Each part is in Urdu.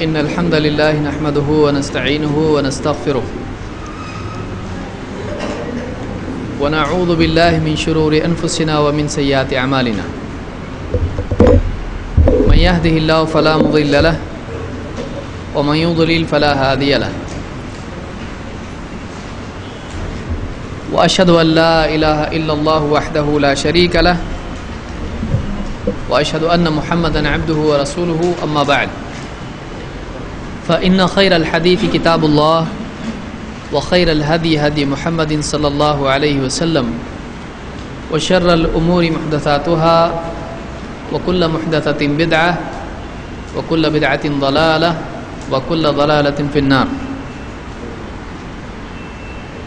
إن الحمد لله نحمده ونستعينه ونستغفره ونعوذ بالله من شرور أنفسنا ومن سيئات أعمالنا من يهده الله فلا مضل له ومن يضلل فلا هادي له وأشهد أن لا إله إلا الله وحده لا شريك له وأشهد أن محمدًا عبده ورسوله أما بعد فإن خير الحديث كتاب الله وخير الهدي هدي محمد صلى الله عليه وسلم وشر الأمور محدثاتها وكل محدثة بدعة وكل بدعة ضلالة وكل ضلالة في النار.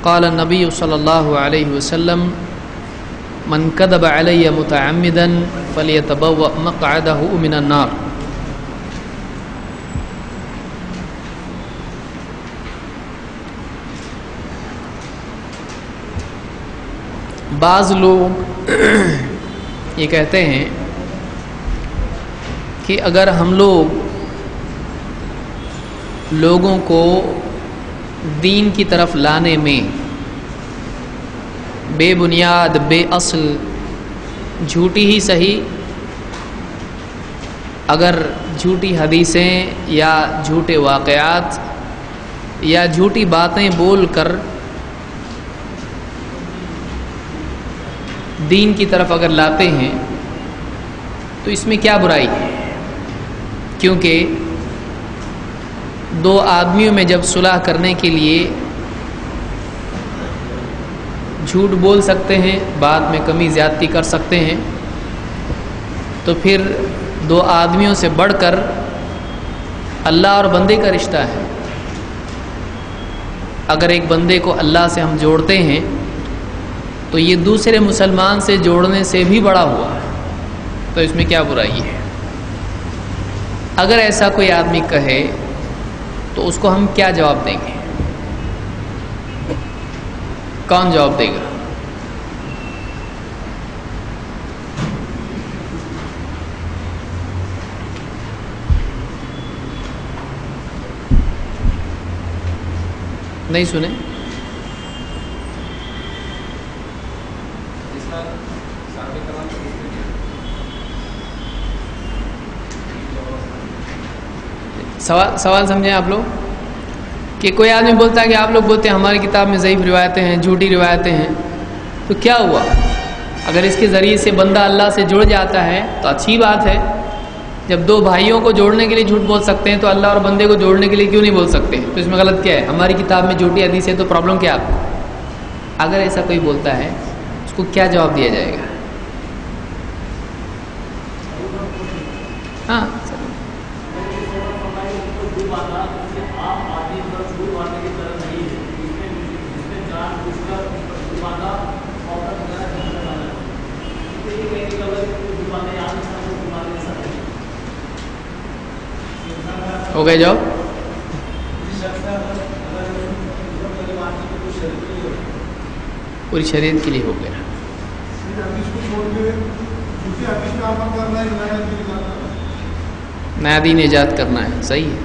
قال النبي صلى الله عليه وسلم من كذب علي متعمدا فليتبوأ مقعده من النار. بعض لوگ یہ کہتے ہیں کہ اگر ہم لوگ لوگوں کو دین کی طرف لانے میں بے بنیاد بے اصل جھوٹی ہی صحیح اگر جھوٹی حدیثیں یا جھوٹے واقعات یا جھوٹی باتیں بول کر دین کی طرف اگر لاتے ہیں تو اس میں کیا برائی ہے؟ کیونکہ دو آدمیوں میں جب صلح کرنے کے لیے جھوٹ بول سکتے ہیں، بات میں کمی زیادتی کر سکتے ہیں، تو پھر دو آدمیوں سے بڑھ کر اللہ اور بندے کا رشتہ ہے. اگر ایک بندے کو اللہ سے ہم جوڑتے ہیں تو یہ دوسرے مسلمان سے جوڑنے سے بھی بڑا ہوا، تو اس میں کیا برائی ہے؟ اگر ایسا کوئی آدمی کہے تو اس کو ہم کیا جواب دیں گے؟ کون جواب دے گا؟ نہیں سنے؟ سوال سمجھیں آپ لوگ کہ کوئی آدمی بولتا ہے کہ آپ لوگ بولتے ہیں ہماری کتاب میں ضعیف روایتیں ہیں، جھوٹی روایتیں ہیں، تو کیا ہوا؟ اگر اس کے ذریعے سے بندہ اللہ سے جڑ جاتا ہے تو اچھی بات ہے. جب دو بھائیوں کو جوڑنے کے لیے جھوٹ بول سکتے ہیں تو اللہ اور بندے کو جوڑنے کے لیے کیوں نہیں بول سکتے؟ تو اس میں غلط کیا ہے؟ ہماری کتاب میں جھوٹی حدیث ہے تو پرابلم کیا ہے؟ اگر ایسا کوئی بولتا ہے اس کو کیا جواب دیا جائے گا؟ ہاں ہو گئے جواب؟ پوری شریعت کے لیے ہو گیا. نیا دین ایجاد کرنا ہے، صحیح ہے.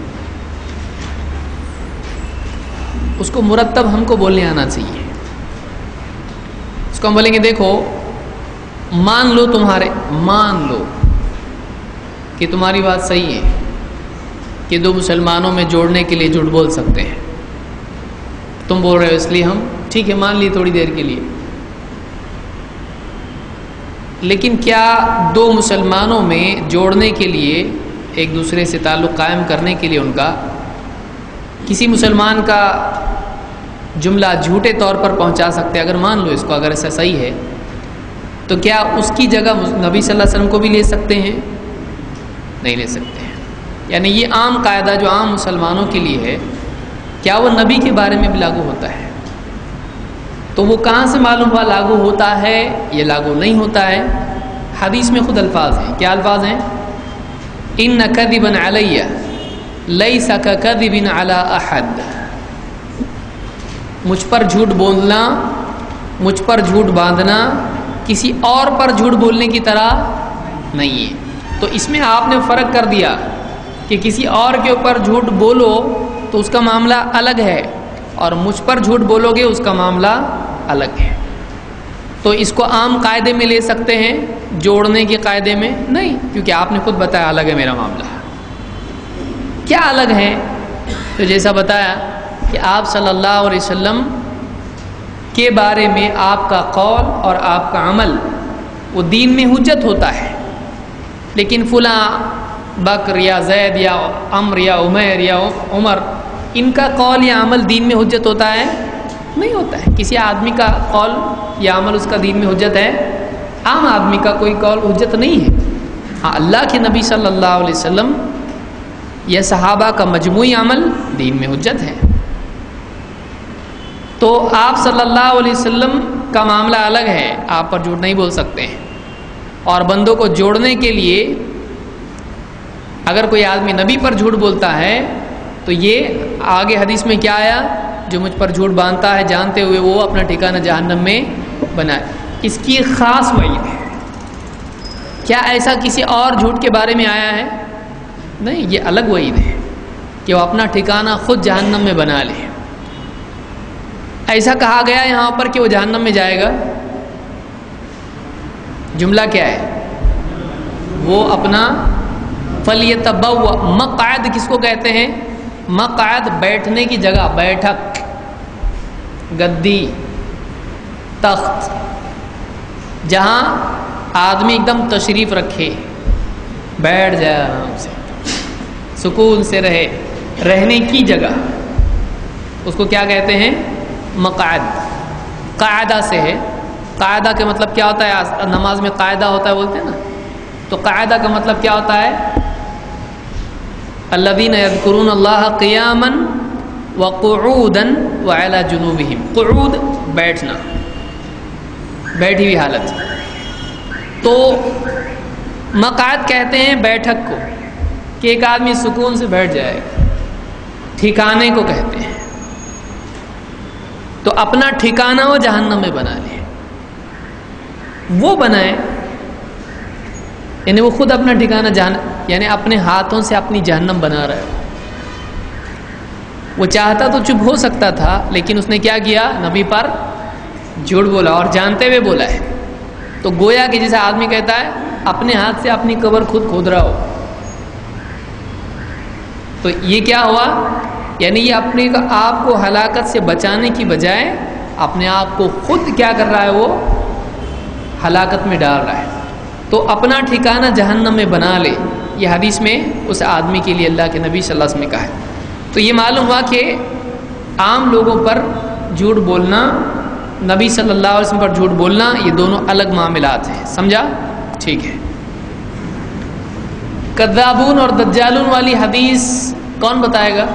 اس کو مرتب ہم کو بولنے آنا چاہیے. اس کو ہم بولیں گے دیکھو مان لو کہ تمہاری بات صحیح ہے کہ دو مسلمانوں میں جوڑنے کے لیے جھوٹ بول سکتے ہیں. تم بول رہے ہو اس لیے ہم ٹھیک ہے مان لی تھوڑی دیر کے لیے. لیکن کیا دو مسلمانوں میں جوڑنے کے لیے ایک دوسرے سے تعلق قائم کرنے کے لیے ان کا کسی مسلمان کا جملہ جھوٹے طور پر پہنچا سکتے؟ اگر مان لو اس کو، اگر ایسا صحیح ہے تو کیا اس کی جگہ نبی صلی اللہ علیہ وسلم کو بھی لے سکتے ہیں؟ نہیں لے سکتے ہیں. یعنی یہ عام قاعدہ جو عام مسلمانوں کے لیے ہے کیا وہ نبی کے بارے میں بھی لاگو ہوتا ہے؟ تو وہ کہاں سے معلوم ہوا لاگو ہوتا ہے یہ لاگو نہیں ہوتا ہے؟ حدیث میں خود الفاظ ہیں. کیا الفاظ ہیں؟ ان کذبا علی لیس ککذب علی احد. مجھ پر جھوٹ بولنا، مجھ پر جھوٹ باندھنا کسی اور پر جھوٹ بولنے کی طرح نہیں ہے. تو اس میں آپ نے فرق کر دیا کہ کسی اور کے اوپر جھوٹ بولو تو اس کا معاملہ الگ ہے، اور مجھ پر جھوٹ بولو گے اس کا معاملہ الگ ہے۔ تو اس کو عام قاعدے میں لے سکتے ہیں، جوڑنے کے قاعدے میں نہیں، کیونکہ آپ نے خود بتایا الگ ہے میرا معاملہ۔ کیا الگ ہے؟ تو جیسا بتایا کہ آپ صلی اللہ علیہ وسلم کے بارے میں آپ کا قول اور آپ کا عمل وہ دین میں حجت ہوتا ہے، لیکن فلاں بکر یا زید یا عمر یا عمیر یا عمر ان کا قول یا عمل دین میں حجت ہوتا ہے؟ نہیں ہوتا ہے۔ کسی آدمی کا قول یا عمل اس کا دین میں حجت ہے؟ عام آدمی کا کوئی قول حجت نہیں ہے۔ ہاں، اللہ کے نبی صلی اللہ علیہ وسلم یا صحابہ کا مجموعی عمل دین میں حجت ہے۔ تو آپ صلی اللہ علیہ وسلم کا معاملہ الگ ہے، آپ پر جھوٹ نہیں بول سکتے ہیں۔ اور بندوں کو جوڑنے کے لیے اگر کوئی آدمی نبی پر جھوٹ بولتا ہے تو یہ آگے حدیث میں کیا آیا؟ جو مجھ پر جھوٹ باندھتا ہے جانتے ہوئے وہ اپنا ٹھکانہ جہنم میں بنائے۔ اس کی خاص وعید ہے۔ کیا ایسا کسی اور جھوٹ کے بارے میں آیا ہے؟ نہیں، یہ الگ وعید ہے کہ وہ اپنا ٹھکانہ خود جہنم میں بنا لے۔ ایسا کہا گیا یہاں پر کہ وہ جہنم میں جائے گا، جملہ کیا ہے؟ وہ اپنا فَلْيَتَبَوَّأْ، مقعد کس کو کہتے ہیں؟ مقعد بیٹھنے کی جگہ، بیٹھک، گدی، تخت، جہاں آدمی ایک دم تشریف رکھے، بیٹھ جائے آرام سے، سکون سے رہے، رہنے کی جگہ، اس کو کیا کہتے ہیں؟ مقعد۔ قاعدہ سے ہے۔ قاعدہ کا مطلب کیا ہوتا ہے؟ نماز میں قاعدہ ہوتا ہے بولتے ہیں نا، تو قاعدہ کا مطلب کیا ہوتا ہے؟ الذین یذکرون اللہ قیاما وقعودا وعلی جنوبہم۔ قعود بیٹھنا، بیٹھی ہوئی حالت۔ تو مقعد کہتے ہیں بیٹھک کو، کہ ایک آدمی سکون سے بیٹھ جائے، ٹھکانے کو کہتے ہیں۔ تو اپنا ٹھکانہ وہ جہنم میں بنا لے، وہ بنائے، یعنی وہ خود اپنا ٹھکانہ یعنی اپنے ہاتھوں سے اپنی جہنم بنا رہا ہے۔ وہ چاہتا تو چپ ہو سکتا تھا، لیکن اس نے کیا کیا؟ نبی پر جھوٹ بولا، اور جانتے ہوئے بولا ہے۔ تو گویا کہ جیسے آدمی کہتا ہے اپنے ہاتھ سے اپنی قبر خود کھود رہا ہو، تو یہ کیا ہوا؟ یعنی یہ اپنے آپ کو ہلاکت سے بچانے کی بجائے اپنے آپ کو خود کیا کر رہا ہے؟ وہ ہلاکت میں ڈال رہا ہے۔ تو اپنا ٹھکانہ جہنم میں بنا لے، یہ حدیث میں اس آدمی کے لیے اللہ کے نبی صلی اللہ علیہ وسلم نے کہا ہے۔ تو یہ معلوم ہوا کہ عام لوگوں پر جھوٹ بولنا، نبی صلی اللہ علیہ وسلم پر جھوٹ بولنا، یہ دونوں الگ معاملات ہیں۔ سمجھا؟ ٹھیک ہے۔ کذابون اور دجالون والی حدیث کون بتائے گا؟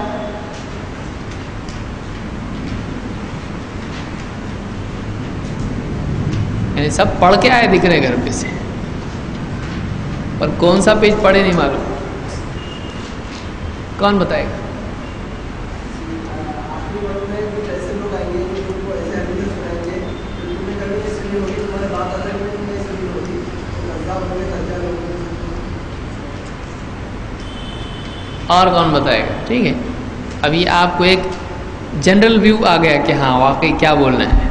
یعنی سب پڑھ کے آئے دکھ رہے گھر پہ سے، پر کون سا پیج پڑھے نہیں معلوم۔ کون بتائے گا؟ اور کون بتائے گا؟ ٹھیک ہے، ابھی آپ کو ایک جنرل ویو آ گیا کہ ہاں واقعی کیا بولنا ہے۔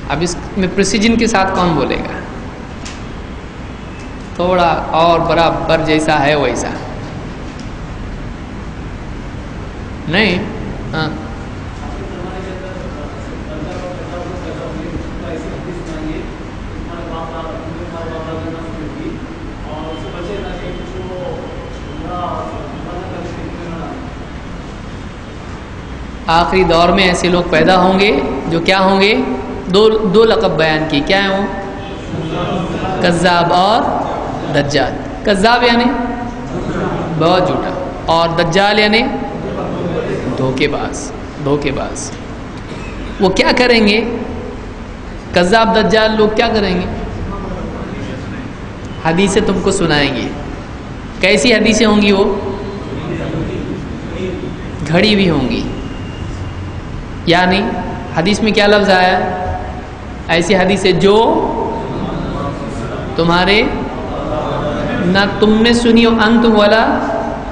اب اس میں پریسیجن کے ساتھ کون بولے گا؟ تھوڑا اور برابر جیسا ہے ویسا نہیں؟ ہاں، آخری دور میں ایسے لوگ پیدا ہوں گے جو کیا ہوں گے؟ دو لقب بیان کی، کیا ہے وہ؟ کذاب اور دجال۔ کذاب یعنی بہت جھوٹا، اور دجال یعنی دھوکے باز۔ وہ کیا کریں گے؟ کذاب دجال لوگ کیا کریں گے؟ حدیثیں تم کو سنائیں گے۔ کیسی حدیثیں ہوں گی؟ وہ گھڑی بھی ہوں گی، یعنی حدیث میں کیا لفظ آیا؟ ایسی حدیثیں جو تمہارے نہ تم نے سنی ہو، انتم ولا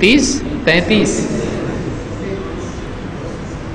30 33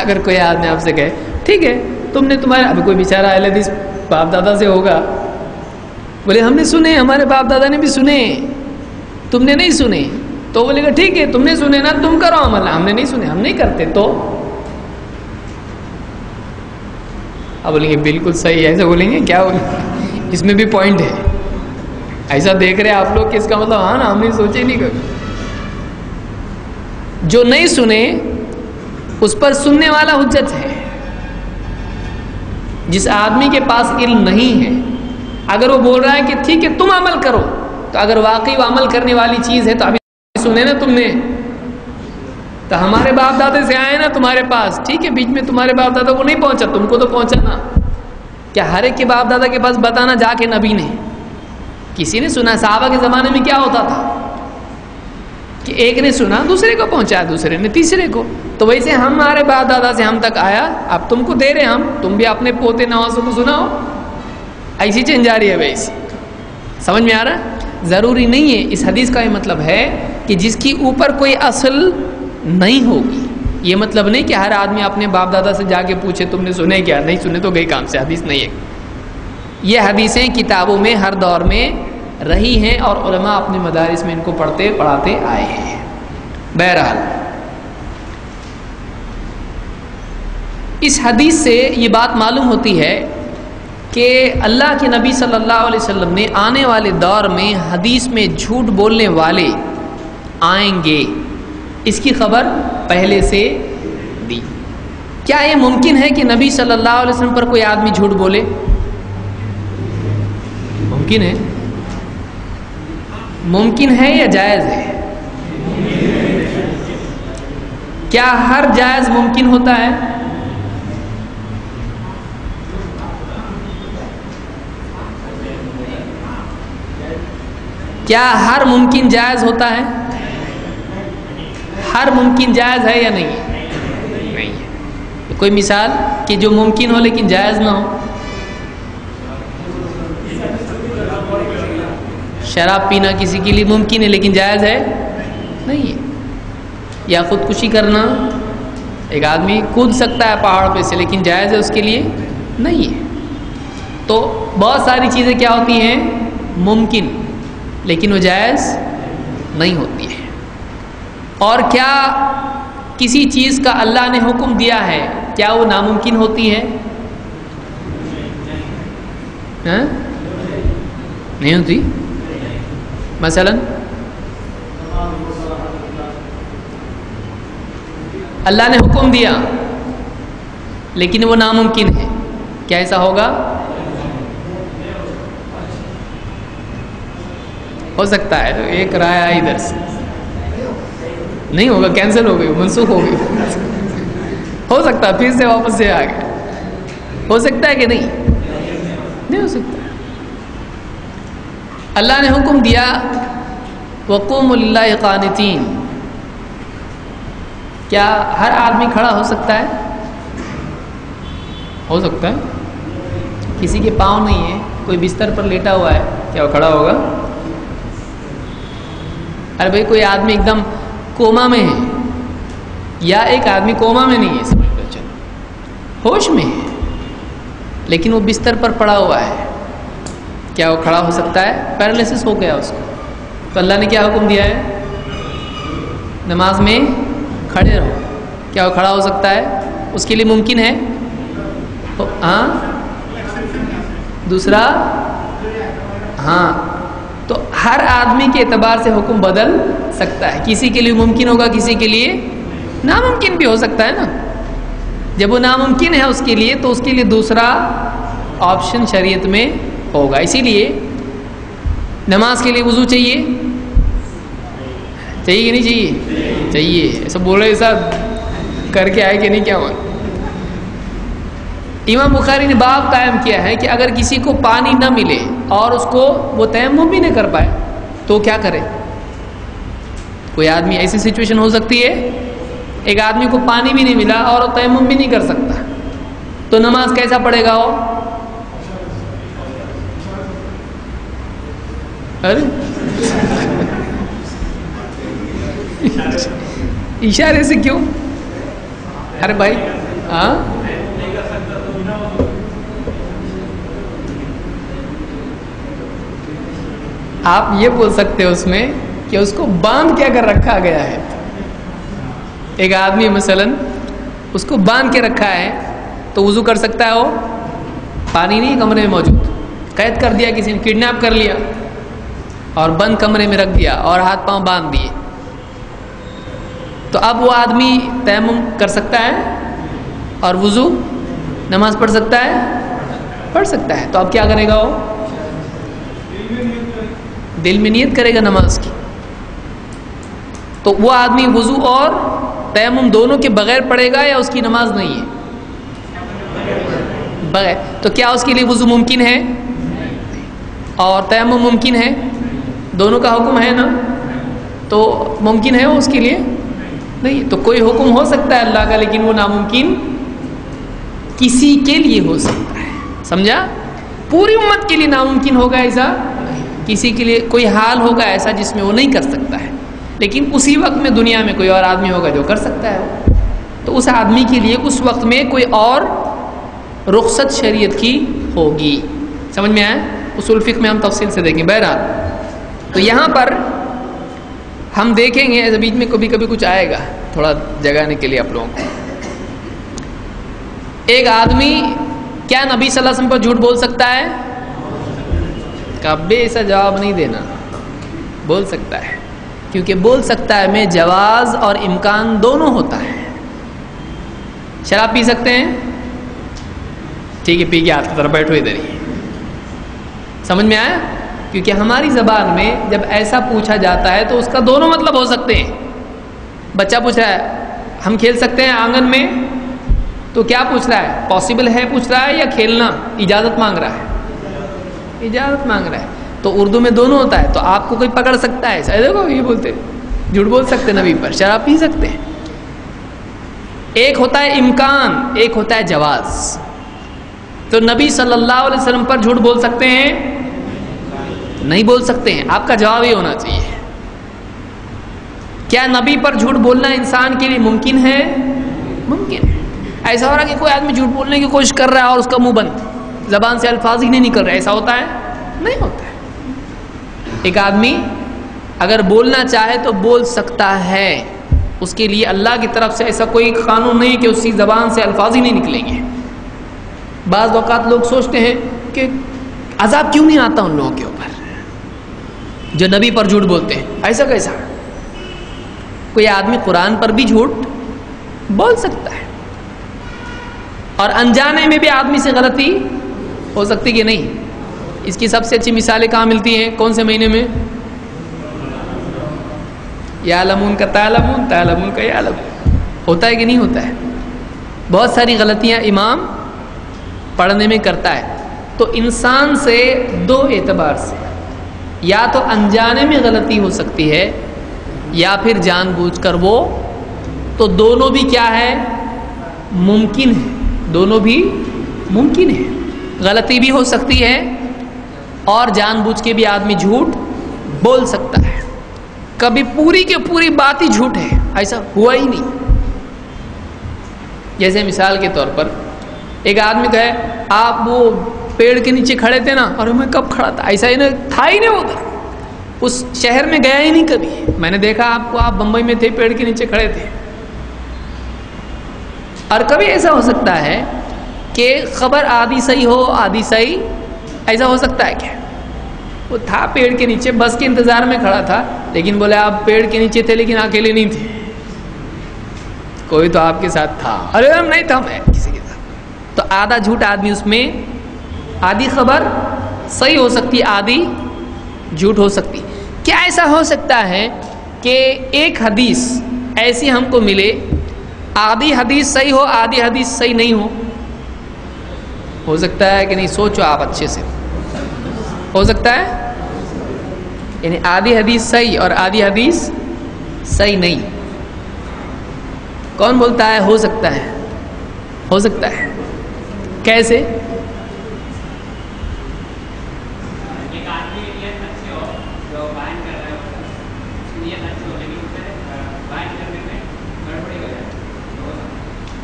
اگر کوئی آدمی آپ سے کہے ٹھیک ہے تم نے تمہارے ابھی کوئی بیچارہ اہل حدیث باپ دادا سے ہوگا, بولے ہم نے سنے, ہمارے باپ دادا نے بھی سنے, تم نے نہیں سنے, تو بولے گا ٹھیک ہے تم نے سنے نا تم کرو عمل, ہم نے نہیں سنے, ہم نہیں کرتے. تو اب بولیں گے بالکل صحیح, ایسا بولیں گے کیا بولیں, اس میں بھی پوائنٹ ہے, ایسا دیکھ رہے آپ لوگ کہ اس کا مطلب ہاں نا ہم نے سوچے نہیں کبھی. جو نہیں سنے اس پر سننے والا حجت ہے. جس آدمی کے پاس علم نہیں ہے اگر وہ بول رہا ہے کہ ٹھیک ہے تم عمل کرو, تو اگر واقعی وہ عمل کرنے والی چیز ہے تو ابھی سنے نا تم نے, تو ہمارے باپ دادا سے آئے نا تمہارے پاس, ٹھیک ہے بیچ میں تمہارے باپ دادا کو نہیں پہنچا, تم کو تو پہنچا نا. کیا ہر ایک کے باپ دادا کے پاس بتانا جا کے نبی نے, کسی نے سنا. صحابہ کے زمانے میں کیا ہوتا تھا کہ ایک نے سنا دوسرے کو پہنچایا, دوسرے نے تیسرے کو. تو ویسے ہمارے باپ دادا سے ہم تک آیا, اب تم کو دے رہے ہم, تم بھی اپنے پوتے نوازوں کو سناؤ. ایسی چین جاری ہے ویسی. سمجھ میں آ رہا ہے؟ ضروری نہیں ہے. اس حدیث کا یہ مطلب ہے کہ جس کی اوپر کوئی اصل نہیں ہوگی, یہ مطلب نہیں کہ ہر آدمی اپنے باپ دادا سے جا کے پوچھے تم نے سنے کیا, نہیں سنے تو گئی کام سے. حدیث نہیں ہے. یہ حدیثیں کتابوں میں ہر دور میں رہی ہیں اور علماء اپنے مدارس میں ان کو پڑھتے پڑھاتے آئے ہیں. بہرحال اس حدیث سے یہ بات معلوم ہوتی ہے کہ اللہ کے نبی صلی اللہ علیہ وسلم نے آنے والے دور میں حدیث میں جھوٹ بولنے والے آئیں گے, اس کی خبر پہلے سے دی. کیا یہ ممکن ہے کہ نبی صلی اللہ علیہ وسلم پر کوئی آدمی جھوٹ بولے؟ ممکن ہے. ممکن ہے یا جائز ہے؟ کیا ہر جائز ممکن ہوتا ہے؟ کیا ہر ممکن جائز ہوتا ہے؟ ہر ممکن جائز ہے یا نہیں ہے؟ نہیں ہے. کوئی مثال کہ جو ممکن ہو لیکن جائز نہ ہو؟ شراب پینا کسی کے لیے ممکن ہے لیکن جائز ہے نہیں ہے. یا خودکشی کرنا, ایک آدمی کود سکتا ہے پہاڑ پہ سے لیکن جائز ہے اس کے لیے نہیں ہے. تو بہت ساری چیزیں کیا ہوتی ہیں ممکن, لیکن وہ جائز نہیں ہوتی ہے. اور کیا کسی چیز کا اللہ نے حکم دیا ہے کیا وہ ناممکن ہوتی ہے؟ ہاں نہیں ہوتی. مثلا اللہ نے حکم دیا لیکن وہ ناممکن ہے, کیا ایسا ہوگا؟ ہو سکتا ہے. تو ایک رائے آئی ادھر سے, نہیں ہوگا, کینسل ہو گئی, منسوخ ہو گئی. ہو سکتا ہے پھر سے واپس سے آ گیا. ہو سکتا ہے کہ نہیں؟ نہیں ہو سکتا. اللہ نے حکم دیا وقوموا للہ قانتین, کیا ہر آدمی کھڑا ہو سکتا ہے؟ ہو سکتا ہے. کسی کے پاؤں نہیں ہے, کوئی بستر پر لیٹا ہوا ہے, کیا وہ کھڑا ہوگا؟ ارے بھائی کوئی آدمی ایک دم کوما میں ہے, یا ایک آدمی کوما میں نہیں ہے, سمجھ لو چلو ہوش میں ہے لیکن وہ بستر پر پڑا ہوا ہے, کیا وہ کھڑا ہو سکتا ہے؟ پیرالائسس ہو گیا اس کو. تو اللہ نے کیا حکم دیا ہے؟ نماز میں کھڑے رہو. کیا وہ کھڑا ہو سکتا ہے؟ اس کے لیے ممکن ہے. ہاں دوسرا, ہاں تو ہر آدمی کے اعتبار سے حکم بدل سکتا ہے. کسی کے لیے ممکن ہوگا, کسی کے لیے ناممکن بھی ہو سکتا ہے نا. جب وہ ناممکن ہے اس کے لیے, تو اس کے لیے دوسرا آپشن شریعت میں ہوگا. اسی لیے نماز کے لیے وضو چاہیے, چاہیے کہ نہیں چاہیے؟ چاہیے. ایسا بول رہے, ایسا کر کے آئے کہ نہیں, کیا ہوا؟ امام بخاری نے باب قائم کیا ہے کہ اگر کسی کو پانی نہ ملے اور اس کو وہ تیمم بھی نہ کر پائے تو کیا کرے. کوئی آدمی ایسی سچویشن ہو سکتی ہے, ایک آدمی کو پانی بھی نہیں ملا اور وہ تیمم بھی نہیں کر سکتا, تو نماز کیسا پڑھے گا وہ؟ ارے اشارے سے کیوں؟ ارے بھائی ہاں آپ یہ بول سکتے ہو اس میں کہ اس کو باندھ کے اگر رکھا گیا ہے، ایک آدمی مثلاً اس کو باندھ کے رکھا ہے تو وضو کر سکتا ہے؟ وہ پانی نہیں کمرے میں موجود، قید کر دیا کسی نے، کڈنیپ کر لیا اور بند کمرے میں رکھ دیا اور ہاتھ پاؤں باندھ دیے، تو اب وہ آدمی تیمم کر سکتا ہے اور وضو نماز پڑھ سکتا ہے؟ پڑھ سکتا ہے۔ تو اب کیا کرے گا؟ وہ دل میں نیت کرے گا نماز کی۔ تو وہ آدمی وضو اور تیمم دونوں کے بغیر پڑھے گا یا اس کی نماز نہیں ہے؟ بغیر۔ تو کیا اس کے لیے وضو ممکن ہے اور تیمم ممکن ہے؟ دونوں کا حکم ہے نا، تو ممکن ہے وہ اس کے لیے نہیں۔ تو کوئی حکم ہو سکتا ہے اللہ کا، لیکن وہ ناممکن کسی کے لیے ہو سکتا ہے، سمجھا؟ پوری امت کے لیے ناممکن ہوگا ایسا، کسی کے لیے کوئی حال ہوگا ایسا جس میں وہ نہیں کر سکتا ہے، لیکن اسی وقت میں دنیا میں کوئی اور آدمی ہوگا جو کر سکتا ہے، تو اس آدمی کے لیے اس وقت میں کوئی اور رخصت شریعت کی ہوگی۔ سمجھ میں آیا؟ اصول فقہ میں ہم تفصیل سے دیکھیں۔ بہرحال تو یہاں پر ہم دیکھیں گے، بیچ میں کبھی کبھی کچھ آئے گا تھوڑا جگانے کے لیے آپ لوگوں کو۔ ایک آدمی کیا نبی صلی اللہ علیہ وسلم پر جھوٹ بول سکتا ہے؟ کبھی ایسا جواب نہیں دینا، بول سکتا ہے، کیونکہ بول سکتا ہے میں جواز اور امکان دونوں ہوتا ہے۔ شراب پی سکتے ہیں؟ ٹھیک ہے، پی کے ہاتھ کی طرف بیٹھو ادھر ہی۔ سمجھ میں آیا؟ کیونکہ ہماری زبان میں جب ایسا پوچھا جاتا ہے تو اس کا دونوں مطلب ہو سکتے ہیں۔ بچہ پوچھ رہا ہے ہم کھیل سکتے ہیں آنگن میں، تو کیا پوچھ رہا ہے؟ پاسبل ہے پوچھ رہا ہے یا کھیلنا اجازت مانگ رہا ہے؟ اجازت مانگ رہا ہے۔ تو اردو میں دونوں ہوتا ہے، تو آپ کو کوئی پکڑ سکتا ہے، صحیح دیکھو یہ بولتے جھوٹ بول سکتے نبی پر، شراب پی سکتے ہیں۔ ایک ہوتا ہے امکان، ایک ہوتا ہے جواز۔ تو نبی صلی اللہ علیہ وسلم پر جھوٹ بول سکتے ہیں؟ نہیں بول سکتے ہیں۔ آپ کا جواب یہ ہونا چاہیے، کیا نبی پر جھوٹ بولنا انسان کے لیے ممکن ہے؟ ممکن ہے۔ ایسا ہو رہا کہ کوئی آدمی جھوٹ بولنے کی کوشش کر رہا ہے اور اس کا منہ بند، زبان سے الفاظ ہی نہیں نکل رہے، ایسا ہوتا ہے؟ نہیں ہوتا ہے۔ ایک آدمی اگر بولنا چاہے تو بول سکتا ہے، اس کے لیے اللہ کی طرف سے ایسا کوئی قانون نہیں کہ اس کی زبان سے الفاظ ہی نہیں نکلیں گے۔ بعض اوقات لوگ سوچتے ہیں کہ عذاب کیوں نہیں آتا ان لوگوں کے اوپر جو نبی پر جھوٹ بولتے ہیں، ایسا کیسا؟ کوئی آدمی قرآن پر بھی جھوٹ بول سکتا ہے، اور انجانے میں بھی آدمی سے غلطی ہو سکتی کہ نہیں؟ اس کی سب سے اچھی مثالیں کہاں ملتی ہیں؟ کون سے مہینے میں؟ یعلمون کا تعلمون، تعلمون کا یعلمون، ہوتا ہے کہ نہیں ہوتا ہے؟ بہت ساری غلطیاں امام پڑھنے میں کرتا ہے۔ تو انسان سے دو اعتبار سے، یا تو انجانے میں غلطی ہو سکتی ہے یا پھر جان بوجھ کر وہ، تو دونوں بھی کیا ہے؟ ممکن ہے، دونوں بھی ممکن ہے۔ غلطی بھی ہو سکتی ہے اور جان بوجھ کے بھی آدمی جھوٹ بول سکتا ہے۔ کبھی پوری کے پوری بات ہی جھوٹ ہے، ایسا ہوا ہی نہیں۔ جیسے مثال کے طور پر ایک آدمی کہے آپ وہ پیڑ کے نیچے کھڑے تھے نا، اور میں کب کھڑا تھا، ایسا ہی نہیں تھا، ہی نہیں ہوتا، اس شہر میں گیا ہی نہیں کبھی، میں نے دیکھا آپ کو، آپ بمبئی میں تھے، پیڑ کے نیچے کھڑے تھے۔ اور کبھی ایسا ہو سکتا ہے کہ خبر آدھی صحیح ہو آدھی صحیح، ایسا ہو سکتا ہے کیا؟ وہ تھا پیڑ کے نیچے، بس کے انتظار میں کھڑا تھا، لیکن بولے آپ پیڑ کے نیچے تھے لیکن اکیلے نہیں تھے، کوئی تو آپ کے ساتھ تھا۔ ارے ہم نہیں تھا، میں کسی کے ساتھ۔ تو آدھا جھوٹ آدمی اس میں، آدھی خبر صحیح ہو سکتی، آدھی جھوٹ ہو سکتی۔ کیا ایسا ہو سکتا ہے کہ ایک حدیث ایسی ہم کو ملے، آدھی حدیث صحیح ہو آدھی حدیث صحیح نہیں ہو سکتا ہے کہ نہیں؟ سوچو آپ اچھے سے، ہو سکتا ہے؟ یعنی آدھی حدیث صحیح اور آدھی حدیث صحیح نہیں، کون بولتا ہے ہو سکتا ہے؟ ہو سکتا ہے، کیسے؟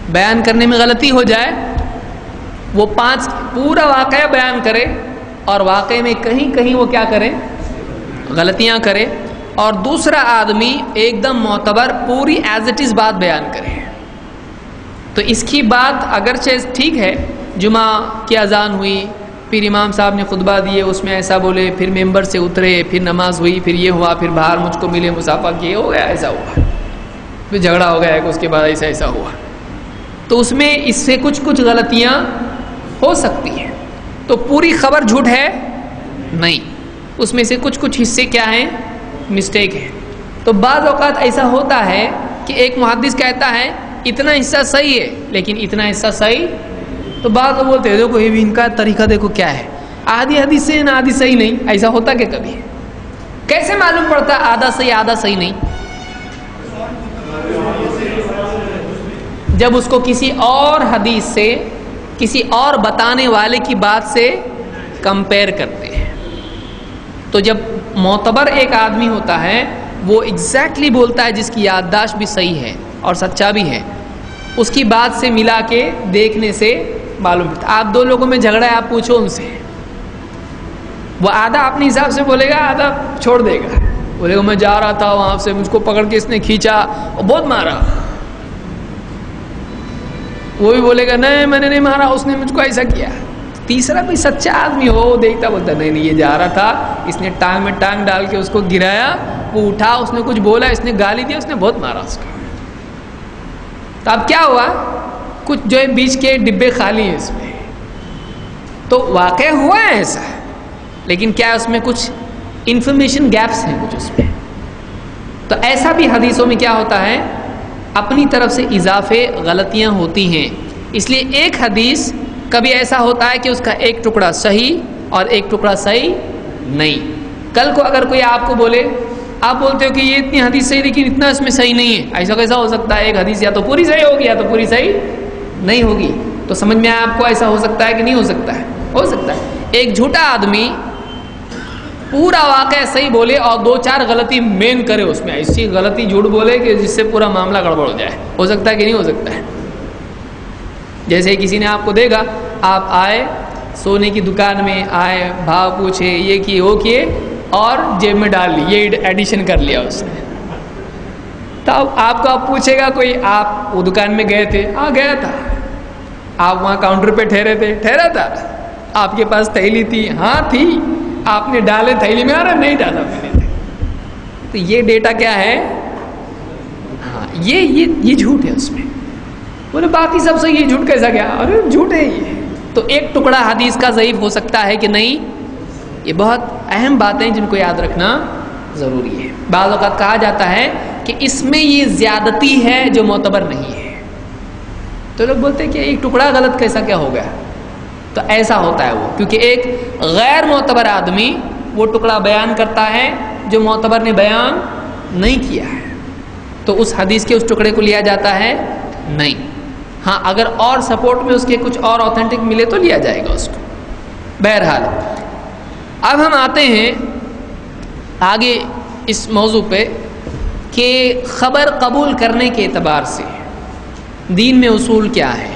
بیان کرنے میں غلطی ہو جائے، وہ 5 پورا واقعہ بیان کرے اور واقعے میں کہیں کہیں وہ کیا کرے، غلطیاں کرے، اور دوسرا آدمی ایک دم معتبر پوری ایز اٹ از بات بیان کرے، تو اس کی بات اگرچہ ٹھیک ہے، جمعہ کی اذان ہوئی، پھر امام صاحب نے خطبہ دیے، اس میں ایسا بولے، پھر ممبر سے اترے، پھر نماز ہوئی، پھر یہ ہوا، پھر باہر مجھ کو ملے، مسافہ کیے، ہو گیا، ایسا ہوا، پھر جھگڑا ہو گیا کہ اس کے بعد ایسا ہوا، تو اس میں اس سے کچھ غلطیاں ہو سکتی ہیں، تو پوری خبر جھوٹ ہے نہیں، اس میں سے کچھ حصے کیا ہیں، مسٹیک ہے۔ تو بعض اوقات ایسا ہوتا ہے کہ ایک محدث کہتا ہے اتنا حصہ صحیح ہے لیکن اتنا حصہ صحیح، تو بعض لوگ بولتے ہیں دیکھو یہ بھی ان کا طریقہ دیکھو کیا ہے، آدھی حدیث سے آدھی صحیح نہیں، ایسا ہوتا کہ کبھی کیسے معلوم پڑتا آدھا صحیح آدھا صحیح نہیں؟ جب اس کو کسی اور حدیث سے، کسی اور بتانے والے کی بات سے کمپیئر کرتے ہیں، تو جب معتبر ایک آدمی ہوتا ہے وہ ایگزیکٹلی بولتا ہے جس کی یادداشت بھی صحیح ہے اور سچا بھی ہے، اس کی بات سے ملا کے دیکھنے سے معلوم پڑتا۔ آپ 2 لوگوں میں جھگڑا ہے، آپ پوچھو ان سے، وہ آدھا اپنے حساب سے بولے گا، آدھا چھوڑ دے گا، بولے گا میں جا رہا تھا وہاں سے مجھ کو پکڑ کے اس نے کھینچا اور بہت مارا، وہ بھی بولے گا نہیں میں نے نہیں مارا، اس نے مجھ کو ایسا کیا۔ تیسرا کوئی سچا آدمی ہو، وہ دیکھتا بولتا نہیں یہ جا رہا تھا، اس نے ٹانگ میں ٹانگ ڈال کے اس کو گرایا، وہ اٹھا، اس نے کچھ بولا، اس نے گالی دیا، اس نے بہت مارا اس کو، تو اب کیا ہوا، کچھ جو ہے بیچ کے ڈبے خالی ہیں اس میں، تو واقع ہوا ہے ایسا، لیکن کیا اس میں کچھ انفارمیشن گیپس ہیں کچھ اس میں، تو ایسا بھی حدیثوں میں کیا ہوتا ہے، اپنی طرف سے اضافے غلطیاں ہوتی ہیں، اس لیے ایک حدیث کبھی ایسا ہوتا ہے کہ اس کا ایک ٹکڑا صحیح اور ایک ٹکڑا صحیح نہیں۔ کل کو اگر کوئی آپ کو بولے، آپ بولتے ہو کہ یہ اتنی حدیث صحیح لیکن اتنا اس میں صحیح نہیں ہے، ایسا کیسا ہو سکتا ہے، ایک حدیث یا تو پوری صحیح ہوگی یا تو پوری صحیح نہیں ہوگی، تو سمجھ میں آپ کو ایسا ہو سکتا ہے کہ نہیں ہو سکتا ہے، ہو سکتا ہے۔ ایک جھوٹا آدمی پورا واقعہ صحیح بولے اور 2-4 غلطی مین کرے، اس میں ایسی غلطی جھوٹ بولے کہ جس سے پورا معاملہ گڑبڑ ہو جائے، ہو سکتا ہے کہ نہیں ہو سکتا ہے؟ جیسے کسی نے آپ کو دے گا، آپ آئے سونے کی دکان میں، آئے بھاؤ پوچھے، یہ کیے وہ کیے، اور جیب میں ڈال لی، یہ ایڈیشن کر لیا اس نے، تو آپ کو آپ پوچھے گا کوئی، آپ وہ دکان میں گئے تھے؟ ہاں گیا تھا۔ آپ وہاں کاؤنٹر پہ ٹھہرے تھے؟ ٹھہرا تھا۔ آپ کے پاس تھیلی تھی؟ ہاں تھی۔ آپ نے ڈالے تھیلی میں؟ ارے نہیں ڈالا میں نے۔ تو یہ ڈیٹا کیا ہے؟ ہاں یہ جھوٹ ہے اس میں۔ بولے باقی سب سے یہ جھوٹ کیسا گیا؟ ارے جھوٹ ہے یہ۔ تو ایک ٹکڑا حدیث کا ضعیف ہو سکتا ہے کہ نہیں؟ یہ بہت اہم باتیں جن کو یاد رکھنا ضروری ہے۔ بعض اوقات کہا جاتا ہے کہ اس میں یہ زیادتی ہے جو معتبر نہیں ہے، تو لوگ بولتے ہیں کہ ایک ٹکڑا غلط کیسا کیا ہو گیا؟ تو ایسا ہوتا ہے وہ، کیونکہ ایک غیر معتبر آدمی وہ ٹکڑا بیان کرتا ہے جو معتبر نے بیان نہیں کیا ہے، تو اس حدیث کے اس ٹکڑے کو لیا جاتا ہے نہیں۔ ہاں اگر اور سپورٹ میں اس کے کچھ اور اوتھینٹک ملے تو لیا جائے گا اس کو۔ بہرحال اب ہم آتے ہیں آگے اس موضوع پہ کہ خبر قبول کرنے کے اعتبار سے دین میں اصول کیا ہے۔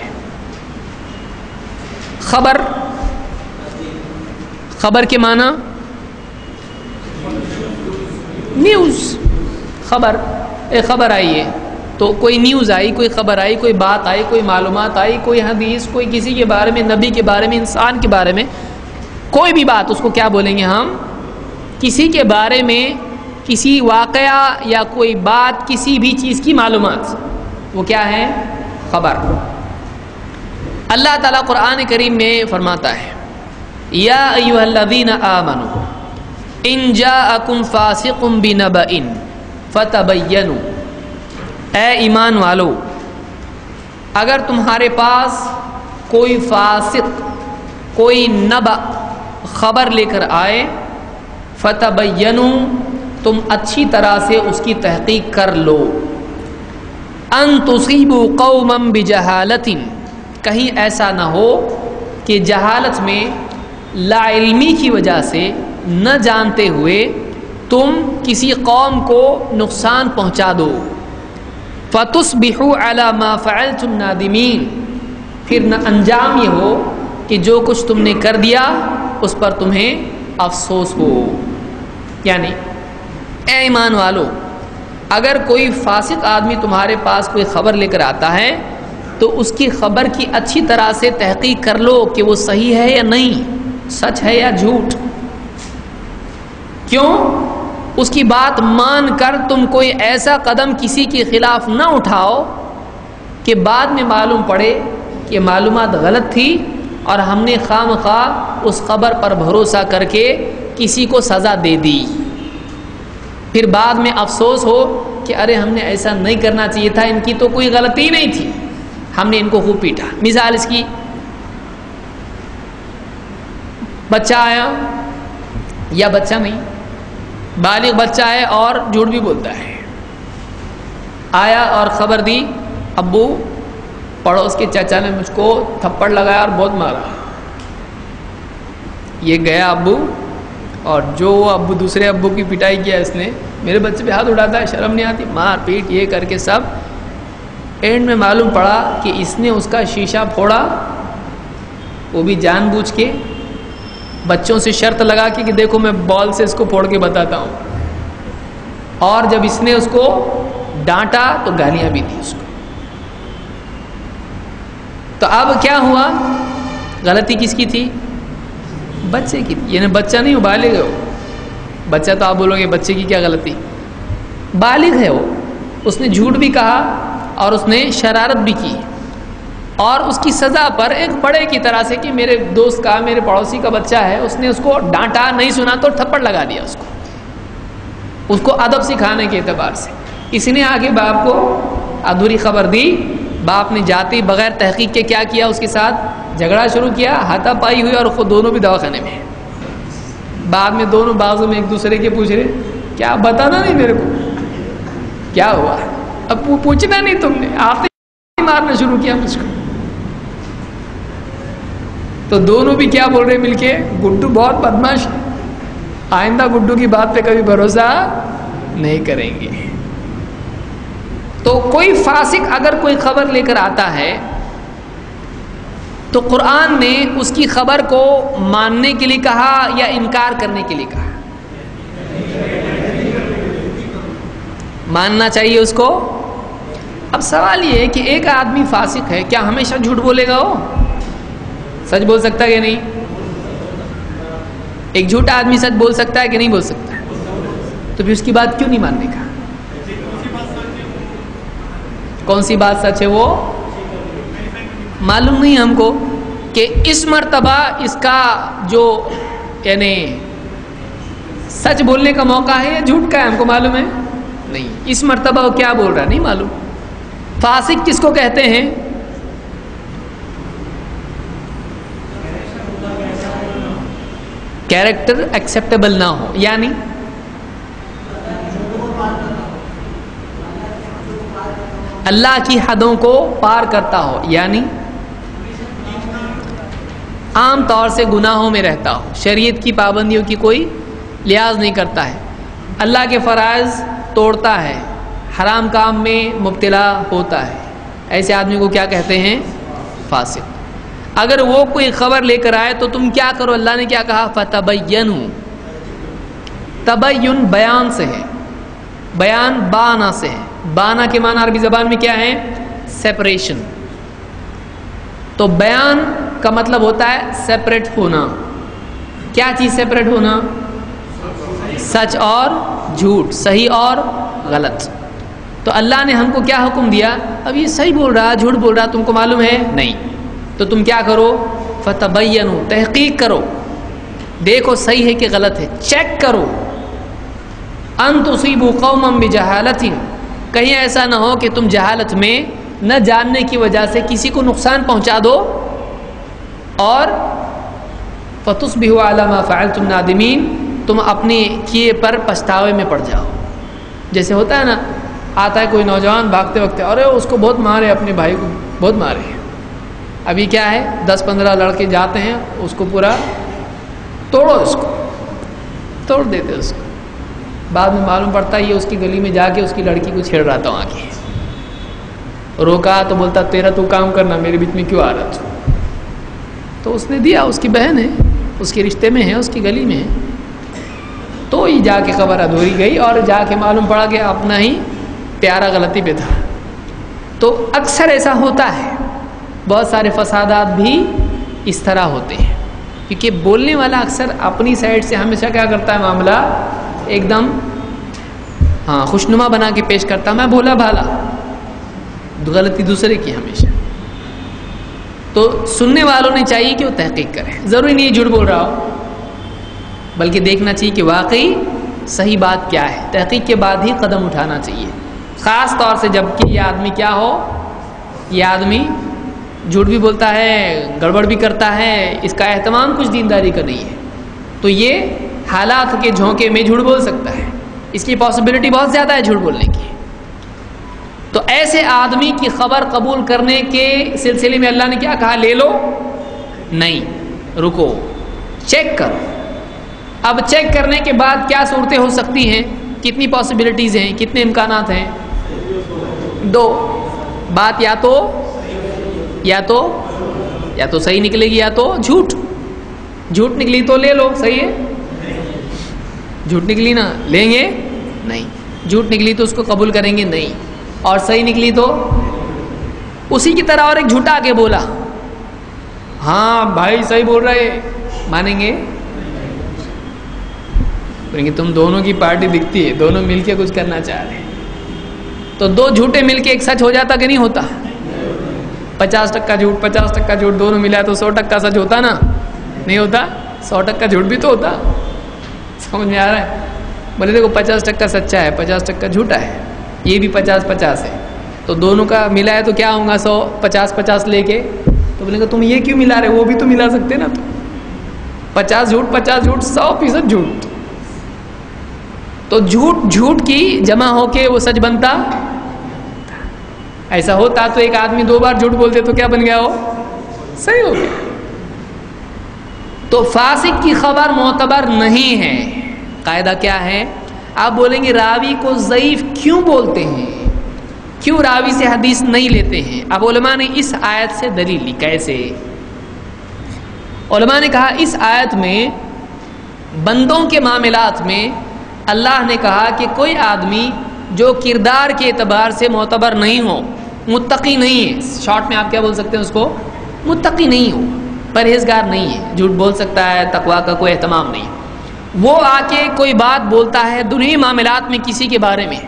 خبر کے معنی نیوز، خبر آئی ہے تو کوئی نیوز آئی، کوئی خبر آئی، کوئی بات آئی، کوئی معلومات آئی، کوئی حدیث، کوئی کسی کے بارے میں، نبی کے بارے میں، انسان کے بارے میں، کوئی بھی بات، اس کو کیا بولیں گے ہم؟ کسی کے بارے میں کسی واقعہ یا کوئی بات، کسی بھی چیز کی معلومات، وہ کیا ہے؟ خبر۔ اللہ تعالیٰ قرآن کریم میں فرماتا ہے یا ایھا الذین آمنوا ان جاءکم فاسق بنبأ فتبینوا، اے ایمان والو اگر تمہارے پاس کوئی فاسق، کوئی نبأ خبر لے کر آئے، فتبینوا تم اچھی طرح سے اس کی تحقیق کر لو، ان تصیبوا قوما بجہالۃ، کہیں ایسا نہ ہو کہ جہالت میں، لا علمی کی وجہ سے، نہ جانتے ہوئے تم کسی قوم کو نقصان پہنچا دو، فَتُصْبِحُوا عَلَى مَا فَعَلْتُمْ نَادِمِينَ، پھر نہ انجام یہ ہو کہ جو کچھ تم نے کر دیا اس پر تمہیں افسوس ہو۔ یعنی اے ایمان والو، اگر کوئی فاسق آدمی تمہارے پاس کوئی خبر لے کر آتا ہے تو اس کی خبر کی اچھی طرح سے تحقیق کر لو کہ وہ صحیح ہے یا نہیں، سچ ہے یا جھوٹ۔ کیوں؟ اس کی بات مان کر تم کوئی ایسا قدم کسی کے خلاف نہ اٹھاؤ کہ بعد میں معلوم پڑے کہ معلومات غلط تھی اور ہم نے خام خواہ اس خبر پر بھروسہ کر کے کسی کو سزا دے دی، پھر بعد میں افسوس ہو کہ ارے ہم نے ایسا نہیں کرنا چاہیے تھا، ان کی تو کوئی غلطی نہیں تھی، ہم نے ان کو خوب پیٹا۔ مثال اس کی، بچہ آیا یا بچہ نہیں، بالغ بچہ ہے اور جھوٹ بھی بولتا ہے، آیا اور خبر دی ابو پڑوس کے چچا نے مجھ کو تھپڑ لگایا اور بہت مارا۔ یہ گیا ابو، اور جو ابو دوسرے ابو کی پٹائی کیا اس نے، میرے بچے پہ ہاتھ اٹھاتا ہے، شرم نہیں آتی، مار پیٹ یہ کر کے سب۔ اینڈ میں معلوم پڑا کہ اس نے اس کا شیشہ پھوڑا، وہ بھی جان بوجھ کے، بچوں سے شرط لگا کے کہ دیکھو میں بال سے اس کو پھوڑ کے بتاتا ہوں، اور جب اس نے اس کو ڈانٹا تو گالیاں بھی دی اس کو۔ تو اب کیا ہوا؟ غلطی کس کی تھی؟ بچے کی تھی، یعنی بچہ نہیں ہو، بالغ ہے وہ۔ بچہ تو آپ بولو گے بچے کی کیا غلطی، بالغ ہے وہ، اس نے جھوٹ بھی کہا اور اس نے شرارت بھی کی، اور اس کی سزا پر ایک بڑے کی طرح سے کہ میرے دوست کا، میرے پڑوسی کا بچہ ہے، اس نے اس کو ڈانٹا، نہیں سنا تو تھپڑ لگا دیا اس کو ادب سکھانے کے اعتبار سے۔ اس نے آگے باپ کو ادھوری خبر دی، باپ نے جاتے بغیر تحقیق کے کیا کیا، اس کے ساتھ جھگڑا شروع کیا، ہاتھا پائی ہوئی، اور خود دونوں بھی دواخانے میں۔ بعد میں دونوں بازو میں ایک دوسرے کے پوچھ رہے کیا بتانا نہیں میرے کو کیا ہوا، اب پوچھنا نہیں تم نے، آپ نے مارنا شروع کیا مجھ کو۔ تو دونوں بھی کیا بول رہے مل کے، گڈو بہت بدماش ہے، آئندہ گڈو کی بات پہ کبھی بھروسہ نہیں کریں گے۔ تو کوئی فاسق اگر کوئی خبر لے کر آتا ہے تو قرآن نے اس کی خبر کو ماننے کے لیے کہا یا انکار کرنے کے لیے کہا؟ ماننا چاہیے اس کو۔ اب سوال یہ ہے کہ ایک آدمی فاسق ہے، کیا ہمیشہ جھوٹ بولے گا؟ وہ سچ بول سکتا ہے کہ نہیں؟ ایک جھوٹا آدمی سچ بول سکتا ہے کہ نہیں بول سکتا؟ تو پھر اس کی بات کیوں نہیں ماننے کا؟ کون سی بات سچ ہے وہ معلوم نہیں ہم کو، کہ اس مرتبہ اس کا جو یعنی سچ بولنے کا موقع ہے یا جھوٹ کا ہے، ہم کو معلوم ہے نہیں، اس مرتبہ وہ کیا بول رہا ہے نہیں معلوم۔ فاسق کس کو کہتے ہیں؟ کیریکٹر ایکسیپٹیبل نہ ہو، یعنی اللہ کی حدوں کو پار کرتا ہو، یعنی عام طور سے گناہوں میں رہتا ہو، شریعت کی پابندیوں کی کوئی لحاظ نہیں کرتا ہے، اللہ کے فرائض توڑتا ہے، حرام کام میں مبتلا ہوتا ہے، ایسے آدمی کو کیا کہتے ہیں؟ فاسق۔ اگر وہ کوئی خبر لے کر آئے تو تم کیا کرو؟ اللہ نے کیا کہا؟ فَتَبَيَّنُوا، تبین بیان سے ہے، بیان بانا سے ہے، بانا کے معنی عربی زبان میں کیا ہے؟ سیپریشن۔ تو بیان کا مطلب ہوتا ہے سیپریٹ ہونا۔ کیا چیز سیپریٹ ہونا؟ سچ اور جھوٹ، صحیح اور غلط۔ تو اللہ نے ہم کو کیا حکم دیا؟ اب یہ صحیح بول رہا، جھوٹ بول رہا، تم کو معلوم ہے نہیں، تو تم کیا کرو؟ فتبینوا، تحقیق کرو، دیکھو صحیح ہے کہ غلط ہے، چیک کرو۔ ان تصیبوا قوما بجہالۃ، کہیں ایسا نہ ہو کہ تم جہالت میں، نہ جاننے کی وجہ سے کسی کو نقصان پہنچا دو، اور فتصبحوا علی ما فعلتم نادمین، تم اپنے کیے پر پچھتاوے میں پڑ جاؤ۔ جیسے ہوتا ہے نا، آتا ہے کوئی نوجوان بھاگتے وقت، ارے اس کو بہت مارے، اپنے بھائی کو بہت مارے، ابھی کیا ہے 10-15 لڑکے جاتے ہیں اس کو پورا توڑو، اس کو توڑ دیتے اس کو، بعد میں معلوم پڑتا ہے یہ اس کی گلی میں جا کے اس کی لڑکی کو چھیڑ رہا تھا وہاں کے، روکا تو بولتا تیرا تو کام کرنا، میرے بیچ میں کیوں آ رہا تھا؟ تو اس نے دیا، اس کی بہن ہے، اس کے رشتے میں ہے، اس کی گلی میں ہے. تو یہ جا کے خبر ادھوری گئی اور جا کے معلوم پڑا کہ اپنا ہی پیارا غلطی پہ تھا. تو اکثر ایسا ہوتا ہے، بہت سارے فسادات بھی اس طرح ہوتے ہیں، کیونکہ بولنے والا اکثر اپنی سائڈ سے ہمیشہ کیا کرتا ہے، معاملہ ایک دم خوشنما بنا کے پیش کرتا. میں بولا بھالا، غلطی دوسرے کی ہمیشہ. تو سننے والوں نے چاہیے کہ وہ تحقیق کریں. ضروری نہیں ہے جھوٹ بول رہا ہو، بلکہ دیکھنا چاہیے کہ واقعی صحیح بات کیا ہے. تحقیق کے بعد ہی قدم اٹھانا چاہیے، خاص طور سے جب کہ یہ آدمی کیا ہو، یہ آدمی جھوٹ بھی بولتا ہے، گڑبڑ بھی کرتا ہے، اس کا اہتمام کچھ دینداری کا نہیں ہے. تو یہ حالات کے جھونکے میں جھوٹ بول سکتا ہے، اس کی پاسبلٹی بہت زیادہ ہے جھوٹ بولنے کی. تو ایسے آدمی کی خبر قبول کرنے کے سلسلے میں اللہ نے کیا کہا، لے لو نہیں، رکو، چیک کرو. اب چیک کرنے کے بعد کیا صورتیں ہو سکتی ہیں، کتنی پاسبلٹیز ہیں، کتنے امکانات ہیں؟ 2. بات یا تو صحیح نکلے گی، یا تو جھوٹ نکلی تو لے لو، صحیح ہے. جھوٹ نکلی نا لیں گے نہیں، جھوٹ نکلی تو اس کو قبول کریں گے نہیں، اور صحیح نکلی تو اسی کی طرح. اور ایک جھوٹا آگے بولا، ہاں بھائی صحیح بول رہے، مانیں گے؟ بولیں گے تم دونوں کی پارٹی دکھتی ہے، دونوں مل کے کچھ کرنا چاہ رہے ہیں. تو 2 جھوٹے مل کے ایک سچ ہو جاتا کہ نہیں ہوتا؟ 50% جھوٹ 50% جھوٹ دونوں ملا تو 100% سچ ہوتا نا؟ نہیں ہوتا؟ 100% جھوٹ بھی تو ہوتا. سمجھ میں آ رہا ہے؟ بولے دیکھو 50% سچا ہے، 50% جھوٹا ہے، یہ بھی 50-50 ہے، تو دونوں کا ملا ہے تو کیا ہوں گا 100، 50-50 لے کے. تو بولیں گے تم یہ کیوں ملا رہے، وہ بھی تو ملا سکتے نا. تو 50 جھوٹ 50 جھوٹ 100% جھوٹ. تو جھوٹ کی جمع ہو کے وہ سچ بنتا. ایسا ہوتا تو ایک آدمی 2 بار جھوٹ بولتے تو کیا بن گیا، وہ صحیح ہو گیا. تو فاسق کی خبر معتبر نہیں ہے. قاعدہ کیا ہے؟ آپ بولیں گے راوی کو ضعیف کیوں بولتے ہیں، کیوں راوی سے حدیث نہیں لیتے ہیں؟ اب علماء نے اس آیت سے دلیل لی. کیسے؟ علماء نے کہا اس آیت میں بندوں کے معاملات میں اللہ نے کہا کہ کوئی آدمی جو کردار کے اعتبار سے معتبر نہیں ہو، متقی نہیں ہے، شارٹ میں آپ کیا بول سکتے ہیں اس کو، متقی نہیں ہو، پرہیزگار نہیں ہے، جھوٹ بول سکتا ہے، تقویٰ کا کوئی اہتمام نہیں، وہ آ کے کوئی بات بولتا ہے دنیاوی معاملات میں کسی کے بارے میں،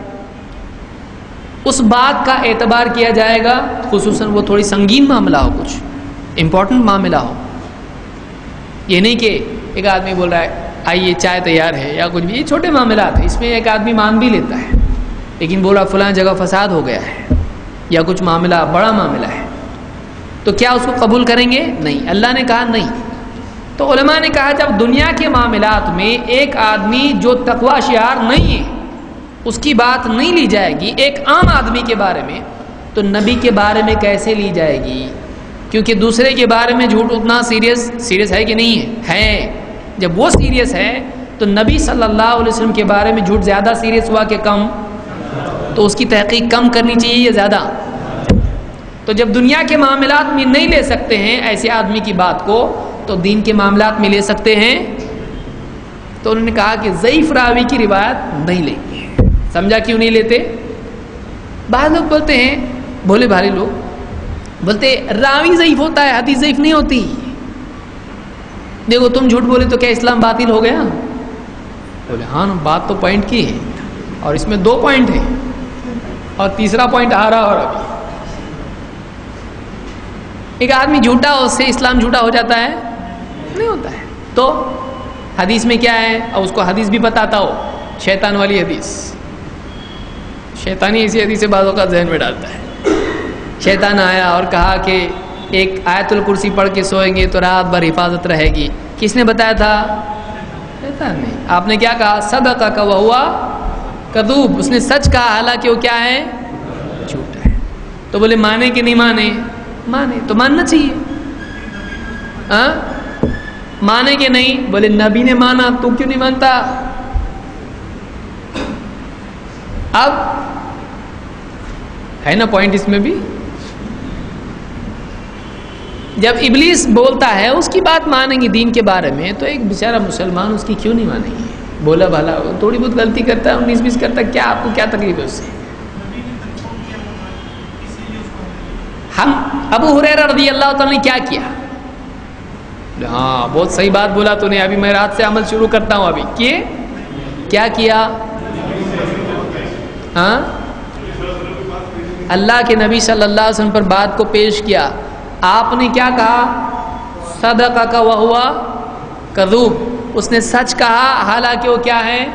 اس بات کا اعتبار کیا جائے گا، خصوصاً وہ تھوڑی سنگین معاملہ ہو، کچھ امپورٹنٹ معاملہ ہو. یہ نہیں کہ ایک آدمی بول رہا ہے آئیے چائے تیار ہے یا کچھ بھی، یہ چھوٹے معاملات ہیں، اس میں ایک آدمی مان بھی لیتا ہے، لیکن بول رہا فلاں جگہ فساد ہو گیا ہے یا کچھ معاملہ بڑا معاملہ ہے، تو کیا اس کو قبول کریں گے؟ نہیں. اللہ نے کہا نہیں. تو علماء نے کہا جب دنیا کے معاملات میں ایک آدمی جو تقوی شعار نہیں ہے اس کی بات نہیں لی جائے گی ایک عام آدمی کے بارے میں، تو نبی کے بارے میں کیسے لی جائے گی؟ کیونکہ دوسرے کے بارے میں جھوٹ اتنا سیریس ہے کہ نہیں ہے؟ جب وہ سیریس ہے تو نبی صلی اللہ علیہ وسلم کے بارے میں جھوٹ زیادہ سیریس ہوا کہ کم؟ تو اس کی تحقیق کم کرنی چاہیے یا زیادہ؟ تو جب دنیا کے معاملات میں نہیں لے سکتے ہیں ایسے آدمی کی بات کو، تو دین کے معاملات میں لے سکتے ہیں. تو انہوں نے کہا کہ ضعیف راوی کی روایت نہیں لیں گے. سمجھا کیوں نہیں لیتے؟ بعض لوگ بولتے ہیں، بھولے بھالے لوگ بولتے راوی ضعیف ہوتا ہے، حدیث ضعیف نہیں ہوتی. دیکھو تم جھوٹ بولے تو کیا اسلام باطل ہو گیا؟ بولے ہاں بات تو پوائنٹ کی ہے، اور اس میں 2 پوائنٹ ہیں اور تیسرا پوائنٹ آ رہا. اور ابھی ایک آدمی جھوٹا ہو، اس سے اسلام جھوٹا ہو جاتا ہے؟ نہیں ہوتا ہے. تو حدیث میں کیا ہے، اور اس کو حدیث بھی بتاتا ہو، شیطان والی حدیث، شیطانی ایسی حدیث بعضوں کا ذہن میں ڈالتا ہے. شیطان آیا اور کہا کہ ایک آیت الکرسی پڑھ کے سوئیں گے تو رات بھر حفاظت رہے گی. کس نے بتایا تھا؟ شیطان نے. آپ نے کیا کہا؟ صدقک وہو کذوب. اس نے سچ کہا حالانکہ وہ کیا ہے؟ جھوٹا ہے. تو بولے مانے کہ نہیں مانے؟ مانے. تو ماننا چاہیے. ہاں مانے کہ نہیں؟ بولے نبی نے مانا، تو کیوں نہیں مانتا؟ اب ہے نا پوائنٹ اس میں بھی. جب ابلیس بولتا ہے اس کی بات مانیں گے دین کے بارے میں، تو ایک بیچارہ مسلمان اس کی کیوں نہیں مانیں گے؟ بولا بھلا تھوڑی بہت غلطی کرتا ہے، 19-20 کرتا ہے، کیا آپ کو کیا تکلیف ہے اس سے؟ ہم ابو ہریرہ رضی اللہ تعالیٰ نے کیا کیا؟ ہاں بہت صحیح بات بولا تو نے، ابھی میں رات سے عمل شروع کرتا ہوں۔ ابھی کیا کیا؟ ہاں اللہ کے نبی صلی اللہ علیہ وسلم پر بات کو پیش کیا، آپ نے کیا کہا؟ صدقک وہو کذوب، اس نے سچ کہا حالانکہ وہ کیا ہے؟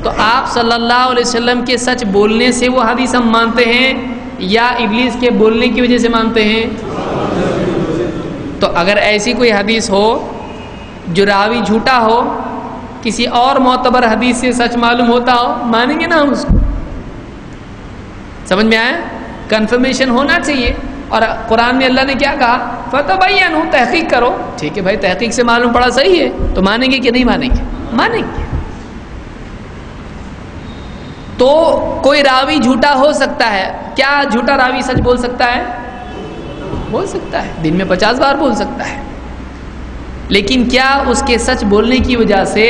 تو آپ صلی اللہ علیہ وسلم کے سچ بولنے سے وہ حدیث ہم مانتے ہیں یا ابلیس کے بولنے کی وجہ سے مانتے ہیں؟ تو اگر ایسی کوئی حدیث ہو جو راوی جھوٹا ہو، کسی اور معتبر حدیث سے سچ معلوم ہوتا ہو، مانیں گے نا ہم اس کو؟ سمجھ میں آیا؟ کنفرمیشن ہونا چاہیے۔ اور قرآن میں اللہ نے کیا کہا؟ فتبینوا، تحقیق کرو۔ ٹھیک ہے بھائی، تحقیق سے معلوم پڑا صحیح ہے، تو مانیں گے کہ نہیں مانیں گے؟ مانیں گے۔ تو کوئی راوی جھوٹا ہو سکتا ہے، کیا جھوٹا راوی سچ بول سکتا ہے؟ بول سکتا ہے، دن میں 50 بار بول سکتا ہے، لیکن کیا اس کے سچ بولنے کی وجہ سے،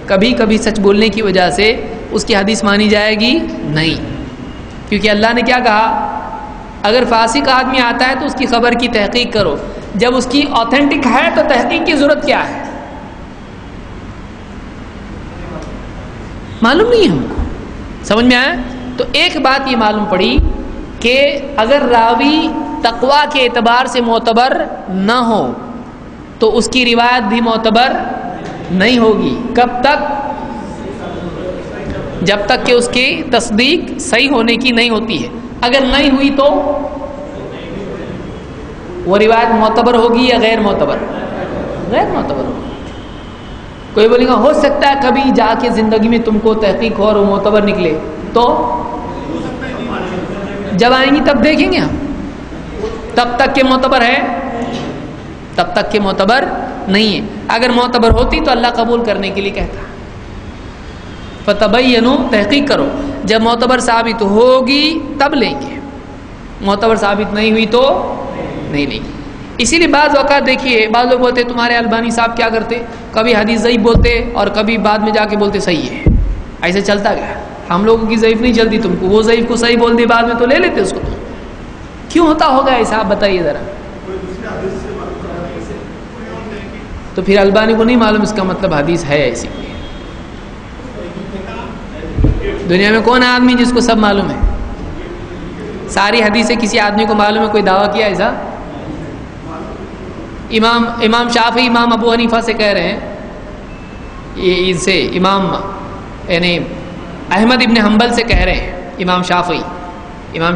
کبھی کبھی سچ بولنے کی وجہ سے اس کی حدیث مانی جائے گی؟ نہیں، کیونکہ اللہ نے کیا کہا؟ اگر فاسق آدمی آتا ہے تو اس کی خبر کی تحقیق کرو، جب اس کی آتھینٹک ہے تو تحقیق کی ضرورت کیا ہے؟ معلوم نہیں ہم کو، سمجھ میں آیا؟ تو ایک بات یہ معلوم پڑی کہ اگر راوی تقویٰ کے اعتبار سے معتبر نہ ہو تو اس کی روایت بھی معتبر نہیں ہوگی۔ کب تک؟ جب تک کہ اس کی تصدیق صحیح ہونے کی نہیں ہوتی ہے۔ اگر نہیں ہوئی تو وہ روایت معتبر ہوگی یا غیر معتبر؟ غیر معتبر ہوگی۔ کوئی بولے گا ہو سکتا ہے کبھی جا کے زندگی میں تم کو تحقیق ہو اور وہ معتبر نکلے، تو جب آئیں گی تب دیکھیں گے ہم۔ تب تک کہ معتبر ہے، تب تک کہ معتبر نہیں ہے۔ اگر معتبر ہوتی تو اللہ قبول کرنے کے لیے کہتا فتبینوا، تحقیق کرو، جب معتبر ثابت ہوگی تب لیں گے، معتبر ثابت نہیں ہوئی تو نہیں لیں گے۔ اسی لیے بعض اوقات دیکھیے، بعض لوگ بولتے تمہارے البانی صاحب کیا کرتے، کبھی حدیث ضعیف بولتے اور کبھی بعد میں جا کے بولتے صحیح ہے، ایسے چلتا گیا۔ ہم لوگوں کی ضعیف نہیں چلتی، تم کو وہ ضعیف کو صحیح بول دے بعد میں تو لے لیتے اس کو۔ تم کیوں ہوتا ہوگا ایسا، آپ بتائیے ذرا۔ تو پھر البانی کو نہیں معلوم اس کا مطلب حدیث ہے ایسی۔ دنیا میں کون ہے آدمی جس کو سب معلوم ہے؟ ساری حدیثیں کسی آدمی کو معلوم ہے؟ کوئی دعویٰ کیا ایسا؟ امام شافعی امام ابو حنیفہ سے کہہ رہے ہیں، یہ سے امام یعنی احمد ابن حنبل سے کہہ رہے ہیں، امام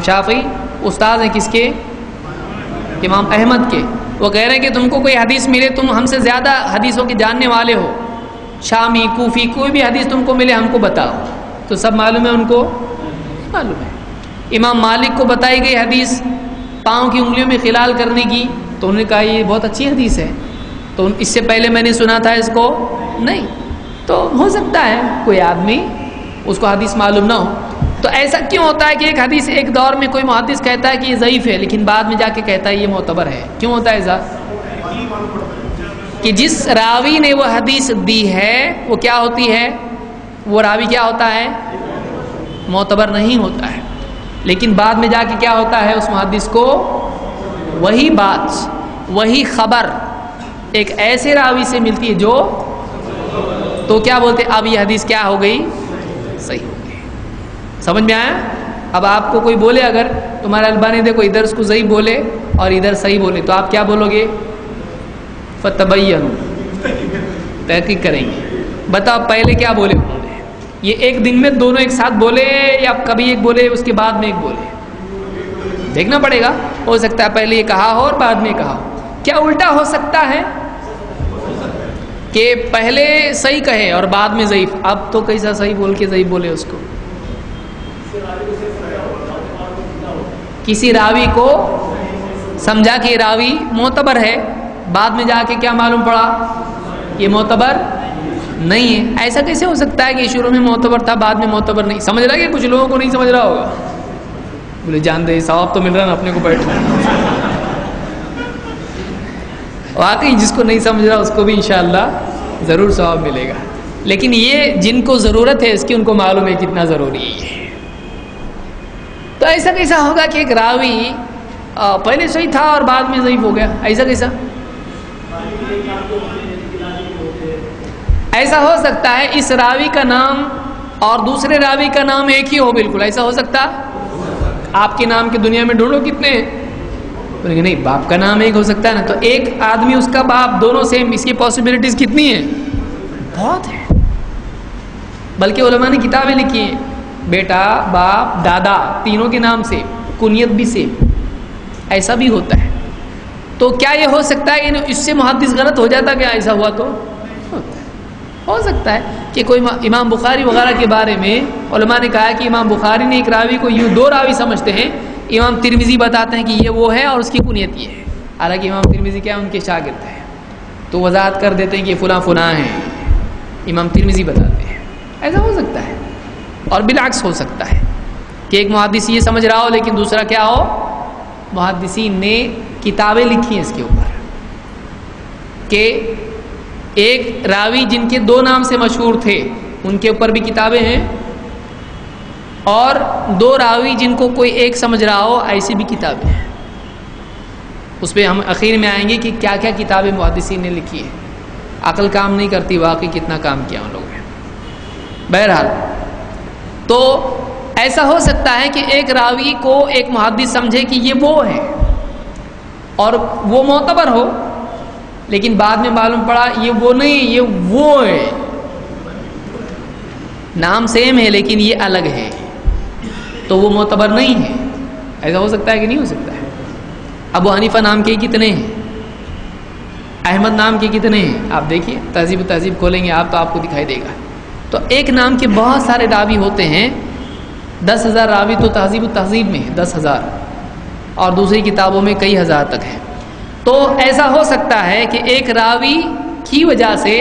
شافعی استاد ہیں کس کے؟ امام احمد کے۔ وہ کہہ رہے ہیں کہ تم کو کوئی حدیث ملے، تم ہم سے زیادہ حدیثوں کے جاننے والے ہو، شامی کوفی کوئی بھی حدیث تم کو ملے ہم کو بتاؤ، تو سب معلوم ہے ان کو؟ معلوم ہے۔ امام مالک کو بتائی گئی حدیث پاؤں کی انگلیوں میں خلال کرنے کی، تو انہوں نے کہا یہ بہت اچھی حدیث ہے، تو اس سے پہلے میں نے سنا تھا اس کو نہیں۔ تو ہو سکتا ہے کوئی آدمی اس کو حدیث معلوم نہ ہو۔ تو ایسا کیوں ہوتا ہے کہ ایک حدیث ایک دور میں کوئی محدث کہتا ہے کہ یہ ضعیف ہے، لیکن بعد میں جا کے کہتا ہے یہ معتبر ہے؟ کیوں ہوتا ہے ایسا؟ کہ جس راوی نے وہ حدیث دی ہے وہ کیا ہوتی ہے؟ وہ راوی کیا ہوتا ہے؟ معتبر نہیں ہوتا ہے، لیکن بعد میں جا کے کیا ہوتا ہے؟ اس محدث کو وہی بات، وہی خبر ایک ایسے راوی سے ملتی ہے جو، تو کیا بولتے اب یہ حدیث کیا ہو گئی؟ صحیح ہو گئی۔ سمجھ میں آیا؟ اب آپ کو کوئی بولے، اگر تمہارا البانی دیکھو ادھر اس کو ضعیف بولے اور ادھر صحیح بولے، تو آپ کیا بولو گے؟ فتبینوا، تحقیق کریں گے۔ بتاؤ پہلے کیا بولے انہوں نے؟ یہ ایک دن میں دونوں ایک ساتھ بولے یا کبھی ایک بولے اس کے بعد میں ایک بولے؟ دیکھنا پڑے گا، ہو سکتا ہے پہلے یہ کہا ہو اور بعد میں کہا ہو۔ کیا الٹا ہو سکتا ہے کہ پہلے صحیح کہے اور بعد میں ضعیف؟ اب تو کیسا صحیح بول کے ضعیف بولے اس کو؟ کسی راوی کو سمجھا کہ راوی معتبر ہے، بعد میں جا کے کیا معلوم پڑا؟ یہ معتبر نہیں ہے۔ ایسا کیسے ہو سکتا ہے کہ شروع میں معتبر تھا بعد میں معتبر نہیں؟ سمجھ رہا ہے کہ کچھ لوگوں کو نہیں سمجھ رہا ہوگا، بولے جان دے ثواب تو مل رہا نا اپنے کو، بیٹھ واقعی جس کو نہیں سمجھ رہا اس کو بھی انشاءاللہ ضرور ثواب ملے گا، لیکن یہ جن کو ضرورت ہے اس کی ان کو معلوم ہے کتنا ضروری ہے۔ تو ایسا کیسا ہوگا کہ ایک راوی پہلے صحیح تھا اور بعد میں ضعیف ہو گیا؟ ایسا کیسا؟ ایسا ہو سکتا ہے اس راوی کا نام اور دوسرے راوی کا نام ایک ہی ہو، بالکل ایسا ہو سکتا؟ آپ کے نام کی دنیا میں ڈھونڈو کتنے ہیں؟ نہیں، باپ کا نام ایک ہو سکتا ہے نا، تو ایک آدمی اس کا باپ دونوں سیم، اس کی پاسبلٹیز کتنی ہیں؟ بہت ہے۔ بلکہ علماء نے کتابیں لکھی ہیں، بیٹا باپ دادا تینوں کے نام سے کنیت بھی سیم، ایسا بھی ہوتا ہے۔ تو کیا یہ ہو سکتا ہے کہ اس سے محدث غلط ہو جاتا؟ کیا ایسا ہوا تو ہو سکتا ہے کہ کوئی امام بخاری وغیرہ کے بارے میں علماء نے کہا کہ امام بخاری نے ایک راوی کو یوں دو راوی سمجھتے ہیں، امام ترمذی بتاتے ہیں کہ یہ وہ ہے اور اس کی کنیت یہ ہے، حالانکہ امام ترمذی کیا ان کے شاگرد ہیں، تو وضاحت کر دیتے ہیں کہ فلاں فلاں ہیں، امام ترمذی بتاتے ہیں۔ ایسا ہو سکتا ہے، اور بالعکس ہو سکتا ہے کہ ایک محدث یہ سمجھ رہا ہو لیکن دوسرا کیا ہو، محدثین نے کتابیں لکھی ہیں اس کے اوپر کہ ایک راوی جن کے دو نام سے مشہور تھے ان کے اوپر بھی کتابیں ہیں، اور دو راوی جن کو کوئی ایک سمجھ رہا ہو ایسی بھی کتابیں ہیں۔ اس پہ ہم اخیر میں آئیں گے کہ کیا کیا کتابیں محدثین نے لکھی ہیں۔ عقل کام نہیں کرتی واقعی کتنا کام کیا ان لوگوں نے۔ بہرحال تو ایسا ہو سکتا ہے کہ ایک راوی کو ایک محدث سمجھے کہ یہ وہ ہے اور وہ معتبر ہو، لیکن بعد میں معلوم پڑا یہ وہ نہیں، یہ وہ ہے، نام سیم ہے لیکن یہ الگ ہے، تو وہ معتبر نہیں ہے۔ ایسا ہو سکتا ہے کہ نہیں ہو سکتا ہے؟ ابو حنیفہ نام کے کتنے ہیں؟ احمد نام کے کتنے ہیں؟ آپ دیکھیے تہذیب و تہذیب کھولیں گے آپ تو آپ کو دکھائی دے گا۔ تو ایک نام کے بہت سارے راوی ہوتے ہیں، 10,000 راوی تو تہذیب و تہذیب میں ہے، 10,000، اور دوسری کتابوں میں کئی ہزار تک ہے۔ تو ایسا ہو سکتا ہے کہ ایک راوی کی وجہ سے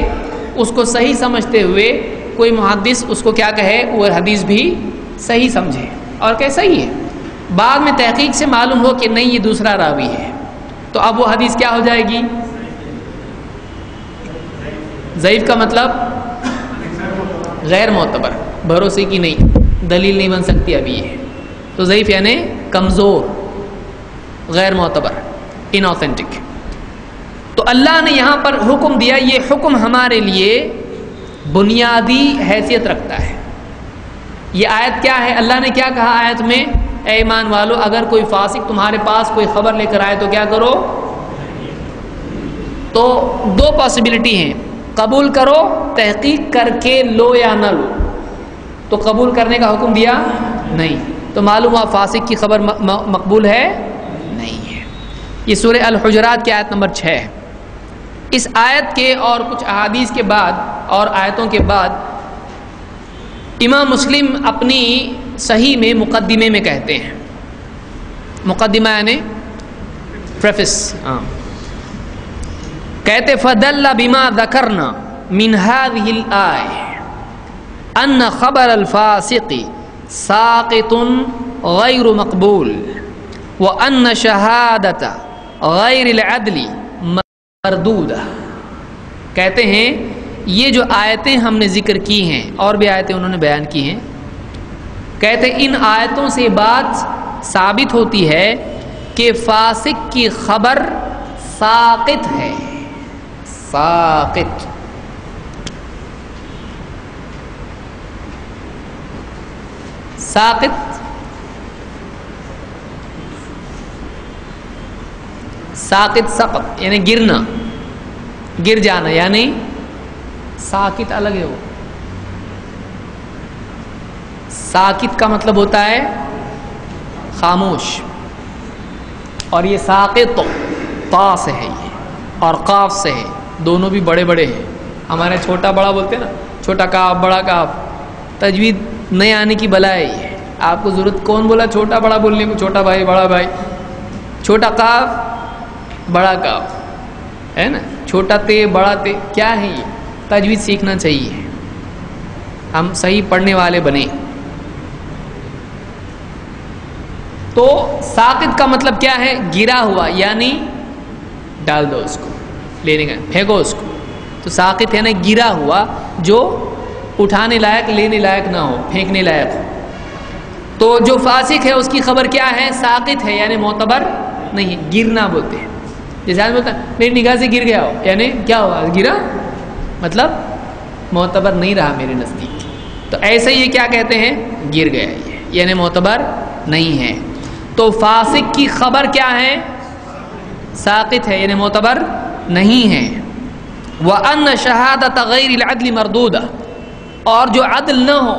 اس کو صحیح سمجھتے ہوئے کوئی محدث اس کو کیا کہے، وہ حدیث بھی صحیح سمجھے اور کہ صحیح ہے، بعد میں تحقیق سے معلوم ہو کہ نہیں یہ دوسرا راوی ہے، تو اب وہ حدیث کیا ہو جائے گی؟ ضعیف کا مطلب غیر معتبر، بھروسے کی نہیں، دلیل نہیں بن سکتی ابھی یہ، تو ضعیف یعنی کمزور، غیر معتبر، انوتھینٹک۔ تو اللہ نے یہاں پر حکم دیا، یہ حکم ہمارے لیے بنیادی حیثیت رکھتا ہے۔ یہ آیت کیا ہے؟ اللہ نے کیا کہا آیت میں؟ اے ایمان والو اگر کوئی فاسق تمہارے پاس کوئی خبر لے کر آئے تو کیا کرو؟ تو دو پاسبلٹی ہیں، قبول کرو، تحقیق کر کے لو یا نہ لو۔ تو قبول کرنے کا حکم دیا نہیں، تو معلوم ہوا فاسق کی خبر مقبول ہے نہیں ہے۔ یہ سورہ الحجرات کی آیت نمبر 6 ہے۔ اس آیت کے اور کچھ احادیث کے بعد اور آیتوں کے بعد امام مسلم اپنی صحیح میں مقدمے میں کہتے ہیں، مقدمہ یعنی پریفس، کہتے فدل بما ذکرنا من هذه الآية ان خبر الفاسق ساقط غیر مقبول وان شہادت غیر العدل مردودہ۔ کہتے ہیں یہ جو آیتیں ہم نے ذکر کی ہیں اور بھی آیتیں انہوں نے بیان کی ہیں، کہتے ان آیتوں سے بات ثابت ہوتی ہے کہ فاسق کی خبر ساقط ہے، ساقط۔ ساقط ساقط سقط یعنی گرنا، گر جانا، یعنی ساکت الگ ہے۔ وہ ساکت کا مطلب ہوتا ہے خاموش، اور یہ ساقط طا سے ہے یہ اور قاف سے ہے، دونوں بھی بڑے بڑے ہیں۔ ہمارے چھوٹا بڑا بولتے ہیں نا، چھوٹا کاف بڑا کاف، تجوید نہیں آنے کی بلا ہے یہ۔ آپ کو ضرورت کون بولا چھوٹا بڑا بولنے کو؟ چھوٹا بھائی بڑا بھائی، چھوٹا کاف بڑا کاف ہے نا، چھوٹا تے بڑا تے، کیا ہے یہ؟ تجوید سیکھنا چاہیے، ہم صحیح پڑھنے والے بنے۔ تو ساقط کا مطلب کیا ہے؟ گرا ہوا، یعنی ڈال دو اس کو، لینے کا پھینکو اس کو. تو ساقط ہے نا گرا ہوا جو اٹھانے لائق لینے لائق نہ ہو, پھینکنے لائق ہو. تو جو فاسق ہے اس کی خبر کیا ہے؟ ساقط ہے یعنی معتبر نہیں ہے. گرنا بولتے ہیں, جیسے آدمی بولتا ہے میری نگاہ سے گر گیا ہو, یعنی کیا ہوا؟ گرا, مطلب معتبر نہیں رہا میرے نزدیک. تو ایسے یہ کیا کہتے ہیں؟ گر گیا, یہ یعنی معتبر نہیں ہے. تو فاسق کی خبر کیا ہے؟ ساقط ہے یعنی معتبر نہیں ہے. وَأَنَّ شَهَادَةَ غَيْرِ الْعَدْلِ مَرْدُودَةٌ, اور جو عدل نہ ہو.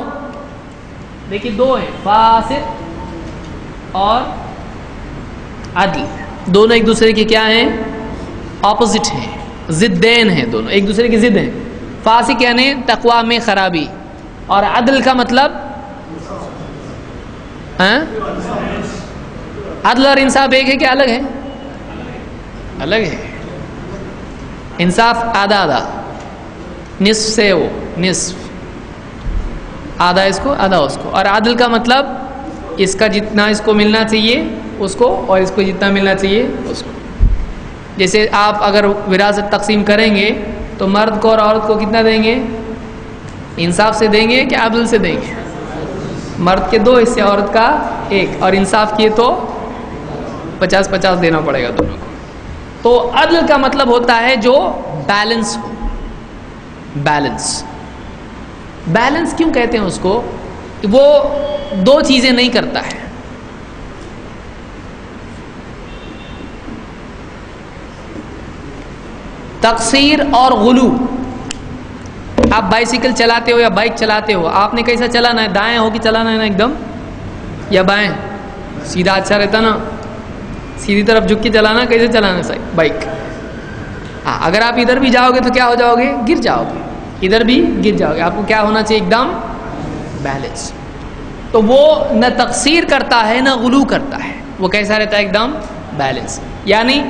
دیکھیے دو ہیں, فاسق اور عدل, دونوں ایک دوسرے کے کیا ہیں؟ اپوزٹ ہیں, ضدین ہیں, دونوں ایک دوسرے کی ضد ہیں. فاسق یعنی تقوی میں خرابی, اور عدل کا مطلب عدل اور انصاف ایک ہے کہ الگ ہے؟ الگ ہے. انصاف آدھا آدھا, نصف سے وہ نصف, آدھا اس کو آدھا اس کو. اور عدل کا مطلب اس کا جتنا اس کو ملنا چاہیے اس کو, اور اس کو جتنا ملنا چاہیے اس کو. جیسے آپ اگر وراثت تقسیم کریں گے تو مرد کو اور عورت کو کتنا دیں گے؟ انصاف سے دیں گے کہ عدل سے دیں گے؟ مرد کے 2 حصے, عورت کا 1, اور انصاف کیے تو 50-50 دینا پڑے گا دونوں کو. تو عدل کا مطلب ہوتا ہے جو بیلنس ہو. بیلنس, بیلنس کیوں کہتے ہیں اس کو؟ وہ 2 چیزیں نہیں کرتا ہے. تقصیر اور غلو. آپ بائیسیکل چلاتے ہو یا بائک چلاتے ہو, آپ نے کیسا چلانا ہے؟ دائیں ہو کے چلانا ہے نا ایک دم, یا بائیں؟ سیدھا اچھا رہتا نا, سیدھی طرف جھک کے چلانا. کیسے چلانا ہے بائک؟ ہاں, اگر آپ ادھر بھی جاؤ گے تو کیا ہو جاؤ گے؟ گر جاؤ گے. ادھر بھی گر جاؤ گے. آپ کو کیا ہونا چاہیے؟ ایک دم بیلنس. تو وہ نہ تقصیر کرتا ہے نہ غلو کرتا ہے, وہ کیسا رہتا ہے؟ ایک دم بیلنس. یعنی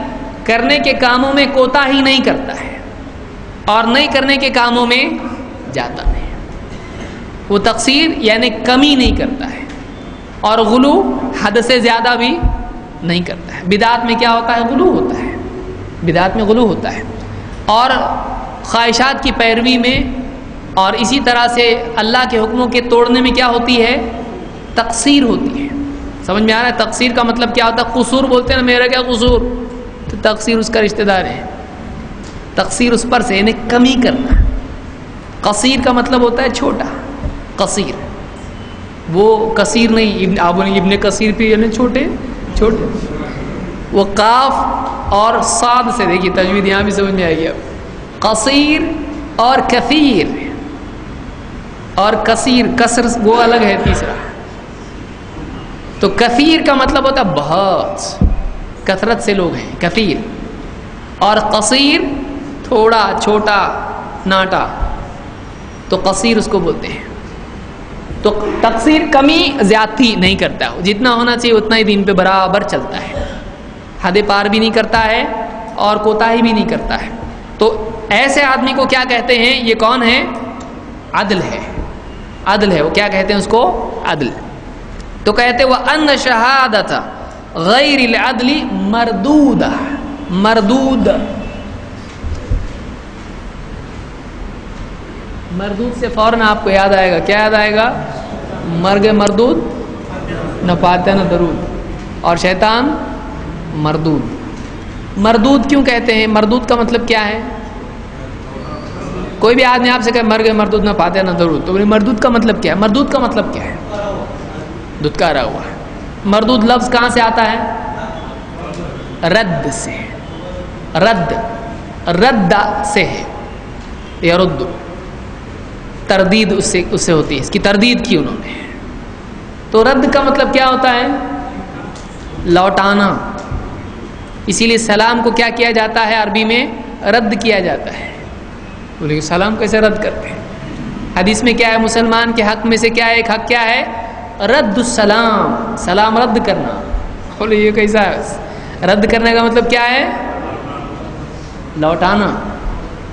کرنے کے کاموں میں کوتاہی نہیں کرتا ہے اور نہیں کرنے کے کاموں میں جاتا نہیں. وہ تقصیر یعنی کمی نہیں کرتا ہے, اور غلو حد سے زیادہ بھی نہیں کرتا ہے. بدعت میں کیا ہوتا ہے؟ غلو ہوتا ہے. بدعت میں غلو ہوتا ہے. اور خواہشات کی پیروی میں اور اسی طرح سے اللہ کے حکموں کے توڑنے میں کیا ہوتی ہے؟ تقصیر ہوتی ہے. سمجھ میں آ رہا ہے؟ تقصیر کا مطلب کیا ہوتا ہے؟ قصور بولتے ہیں نا, میرا کیا قصور؟ تو تقصیر اس کا رشتہ دار ہے. تقصیر اس پر سے یعنی کمی کرنا. قصیر کا مطلب ہوتا ہے چھوٹا. قصیر وہ کثیر نہیں, آپ بولیں ابن کثیر پہ یعنی چھوٹے چھوٹے. وہ قاف اور صاد سے, دیکھیے تجوید یہاں بھی سمجھ میں آئے گی. اب قصیر اور کثیر, اور کثیر کثر وہ الگ ہے تیسرا. تو کثیر کا مطلب ہوتا ہے بہت, کثرت سے لوگ ہیں کثیر. اور قصیر تھوڑا چھوٹا ناٹا, تو قصیر اس کو بولتے ہیں. تو تقصیر کمی زیادتی نہیں کرتا ہے, جتنا ہونا چاہیے اتنا ہی دین پہ برابر چلتا ہے. حد پار بھی نہیں کرتا ہے اور کوتاہی بھی نہیں کرتا ہے. تو ایسے آدمی کو کیا کہتے ہیں؟ یہ کون ہے؟ عدل ہے. عدل ہے, وہ کیا کہتے ہیں اس کو؟ عدل. تو کہتے وَأَنَّ شَهَادَةَ غَيْرِ الْعَدْلِ مَرْدُودَةٌ. مردود, مردود سے فوراً آپ کو یاد آئے گا, کیا یاد آئے گا؟ مرگ مردود, نہ پاتے نہ درود, اور شیطان مردود. مردود کیوں کہتے ہیں؟ مردود کا مطلب کیا ہے؟ کوئی بھی آدمی آپ سے کہے مرگ مردود نہ پاتے نہ درود, تو مردود کا مطلب کیا ہے؟ مردود کا مطلب کیا ہے؟ دھتکارا ہوا. مردود لفظ کہاں سے آتا ہے؟ رد سے. رد, رد سے ہے, یرد, تردید اس سے ہوتی ہے, اس کی تردید کی انہوں نے. تو رد کا مطلب کیا ہوتا ہے؟ لوٹانا. اسی لیے سلام کو کیا کیا جاتا ہے عربی میں؟ رد کیا جاتا ہے. بولے سلام کیسے رد کرتے ہیں؟ حدیث میں کیا ہے؟ مسلمان کے حق میں سے کیا ہے؟ ایک حق کیا ہے؟ رد السلام, سلام رد کرنا. بولے یہ کیسا ہے؟ رد کرنے کا مطلب کیا ہے؟ لوٹانا.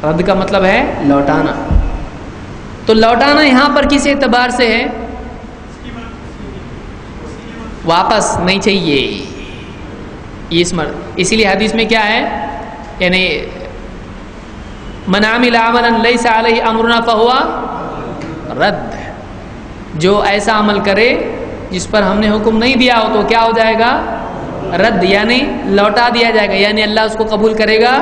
رد کا مطلب ہے لوٹانا. تو لوٹانا یہاں پر کس اعتبار سے ہے؟ واپس نہیں چاہیے. اسی لیے حدیث میں کیا ہے؟ یعنی من عمل عملا لیس علیہ امرنا فہو رد، جو ایسا عمل کرے جس پر ہم نے حکم نہیں دیا ہو تو کیا ہو جائے گا؟ رد، یعنی لوٹا دیا جائے گا، یعنی اللہ اس کو قبول کرے گا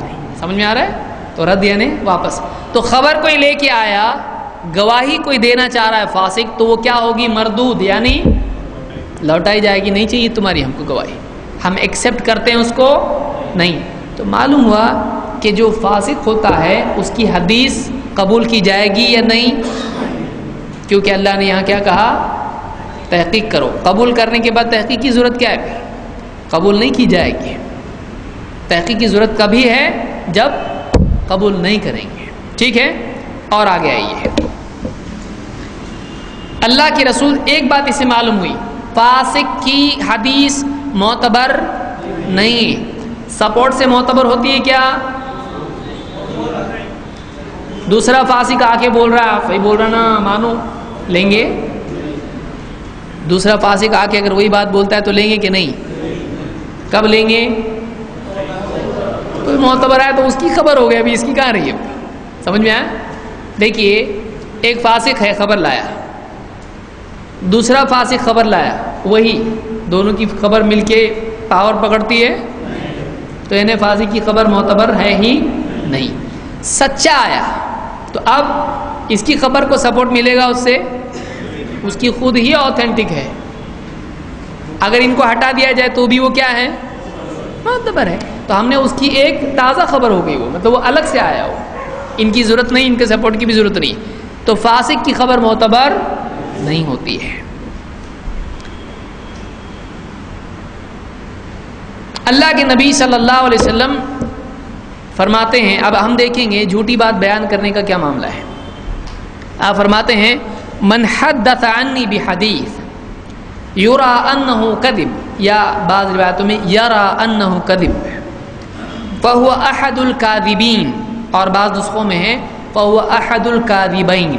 نہیں۔ سمجھ میں آ رہا ہے؟ تو رد یعنی واپس۔ تو خبر کوئی لے کے آیا، گواہی کوئی دینا چاہ رہا ہے فاسق، تو وہ کیا ہوگی؟ مردود، یعنی لوٹائی جائے گی، نہیں چاہیے تمہاری ہم کو گواہی، ہم ایکسیپٹ کرتے ہیں اس کو نہیں۔ تو معلوم ہوا کہ جو فاسق ہوتا ہے اس کی حدیث قبول کی جائے گی یا نہیں، کیونکہ اللہ نے یہاں کیا کہا؟ تحقیق کرو۔ قبول کرنے کے بعد تحقیق کی ضرورت کیا ہے؟ پھر قبول نہیں کی جائے گی۔ تحقیق کی ضرورت کبھی ہے جب قبول نہیں کریں گے، ٹھیک ہے؟ اور آگے آئیے، اللہ کے رسول، ایک بات اس سے معلوم ہوئی، فاسق کی حدیث معتبر نہیں، سپورٹ سے معتبر ہوتی ہے کیا؟ دوسرا فاسق آ کے بول رہا ہے، وہی بول رہا نا مانو، لیں گے؟ دوسرا فاسق آ کے اگر وہی بات بولتا ہے تو لیں گے کہ نہیں؟ کب لیں گے؟ کوئی معتبر ہے تو اس کی خبر ہو گئی، ابھی اس کی کہاں رہی ہے؟ سمجھ میں آیا؟ دیکھیے، ایک فاسق ہے خبر لایا، دوسرا فاسق خبر لایا، وہی دونوں کی خبر مل کے پاور پکڑتی ہے، تو انہیں فاسق کی خبر معتبر ہے ہی نہیں۔ سچا آیا تو اب اس کی خبر کو سپورٹ ملے گا اس سے، اس کی خود ہی آتھینٹک ہے، اگر ان کو ہٹا دیا جائے تو بھی وہ کیا ہے؟ معتبر ہے۔ تو ہم نے اس کی ایک تازہ خبر ہو گئی، وہ مطلب وہ الگ سے آیا ہو، ان کی ضرورت نہیں، ان کے سپورٹ کی بھی ضرورت نہیں، تو فاسق کی خبر معتبر نہیں ہوتی ہے۔ اللہ کے نبی صلی اللہ علیہ وسلم فرماتے ہیں، اب ہم دیکھیں گے جھوٹی بات بیان کرنے کا کیا معاملہ ہے۔ آپ فرماتے ہیں، من حدث عنی بحدیث یرا انہ کذب، یا بعض روایتوں میں یرا انہ کذب، فہو احد الکاذبین، اور بعض نسخوں میں ہے فہو احد الکاذبین،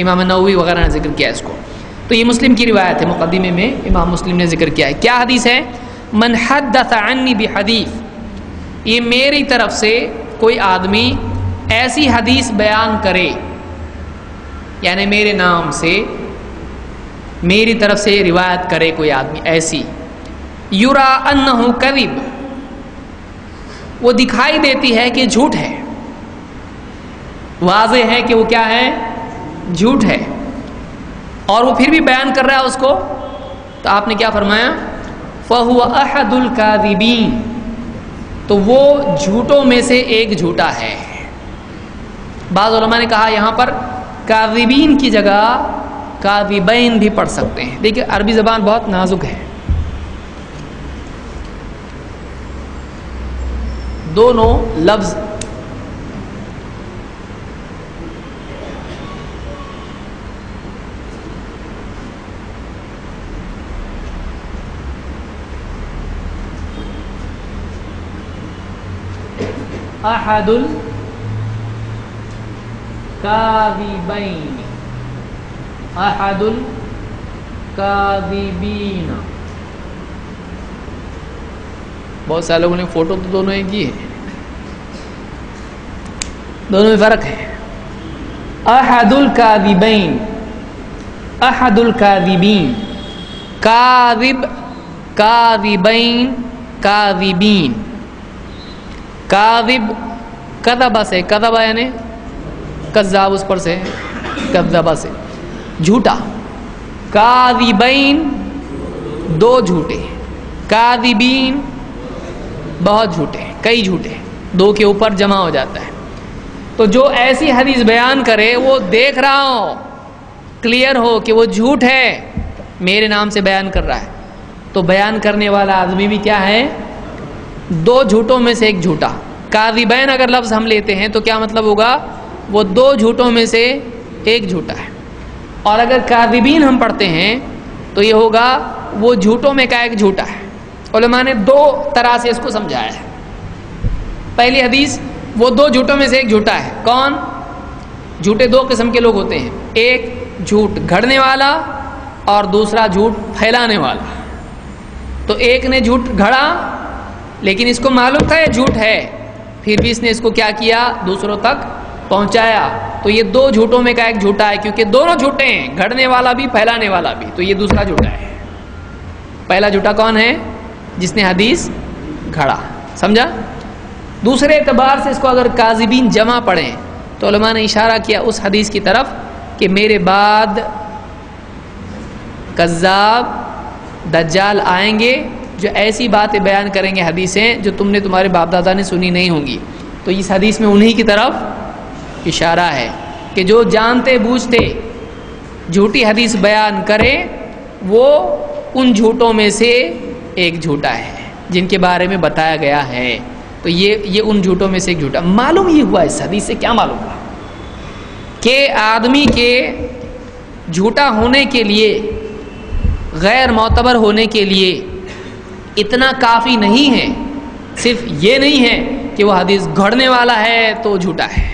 امام نووی وغیرہ نے ذکر کیا اس کو۔ تو یہ مسلم کی روایت ہے، مقدمے میں امام مسلم نے ذکر کیا ہے۔ کیا حدیث ہے؟ من حدث عنی بحدیث، یہ میری طرف سے کوئی آدمی ایسی حدیث بیان کرے، یعنی میرے نام سے میری طرف سے روایت کرے کوئی آدمی ایسی، یرا انہ کذب، وہ دکھائی دیتی ہے کہ جھوٹ ہے، واضح ہے کہ وہ کیا ہے؟ جھوٹ ہے، اور وہ پھر بھی بیان کر رہا ہے اس کو، تو آپ نے کیا فرمایا؟ فَهُوَ أَحَدُ الْكَاذِبِينَ، تو وہ جھوٹوں میں سے ایک جھوٹا ہے۔ بعض علماء نے کہا یہاں پر کاذبین کی جگہ کاذبین بھی پڑھ سکتے ہیں۔ دیکھیں عربی زبان بہت نازک ہے، دونوں لفظ احد الکاذبین، احد الکاذبین، بہت سارے لوگوں نے فوٹو تو دونوں ایک ہی ہے، دونوں میں فرق ہے۔ احد الکاذبین، احد الکاذبین، کاذب، کاذبین، کاذبین، کاذب کذبہ سے، کذبہ یعنی کذاب، اس پر سے کذبہ سے جھوٹا، کاذبین دو جھوٹے، کاذبین بہت جھوٹے، کئی جھوٹے، دو کے اوپر جمع ہو جاتا ہے۔ تو جو ایسی حدیث بیان کرے وہ دیکھ رہا ہو، کلیئر ہو کہ وہ جھوٹ ہے، میرے نام سے بیان کر رہا ہے، تو بیان کرنے والا آدمی بھی کیا ہے؟ دو جھوٹوں میں سے ایک جھوٹا۔ کاذبین اگر لفظ ہم لیتے ہیں تو کیا مطلب ہوگا؟ وہ دو جھوٹوں میں سے ایک جھوٹا ہے، اور اگر کاذبین ہم پڑھتے ہیں تو یہ ہوگا وہ جھوٹوں میں کا ایک جھوٹا ہے۔ علماء نے دو طرح سے اس کو سمجھایا ہے۔ پہلی حدیث، وہ دو جھوٹوں میں سے ایک جھوٹا ہے، کون؟ جھوٹے دو قسم کے لوگ ہوتے ہیں، ایک جھوٹ گھڑنے والا اور دوسرا جھوٹ پھیلانے والا۔ تو ایک نے جھوٹ گھڑا لیکن اس کو معلوم تھا یہ جھوٹ ہے، پھر بھی اس نے اس کو کیا کیا؟ دوسروں تک پہنچایا. تو یہ دو جھوٹوں میں کا ایک جھوٹا ہے، کیونکہ دونوں جھوٹے ہیں، گھڑنے والا بھی پھیلانے والا بھی. تو یہ دوسرا جھوٹا ہے. پہلا جھوٹا کون ہے؟ جس نے حدیث گھڑا. سمجھا؟ دوسرے اعتبار سے اس کو اگر کاذبین جمع پڑھیں تو علماء نے اشارہ کیا اس حدیث کی طرف کہ میرے بعد کذاب دجال آئیں گے جو ایسی باتیں بیان کریں گے، حدیثیں جو تم نے تمہارے باپ دادا نے سنی نہیں ہوں گی. تو اس حدیث میں انہی کی طرف اشارہ ہے کہ جو جانتے بوجھتے جھوٹی حدیث بیان کرے وہ ان جھوٹوں میں سے ایک جھوٹا ہے جن کے بارے میں بتایا گیا ہے. تو یہ ان جھوٹوں میں سے ایک جھوٹا. معلوم یہ ہوا اس حدیث سے کیا معلوم ہوا کہ آدمی کے جھوٹا ہونے کے لیے، غیر معتبر ہونے کے لیے اتنا کافی نہیں ہے، صرف یہ نہیں ہے کہ وہ حدیث گھڑنے والا ہے تو جھوٹا ہے.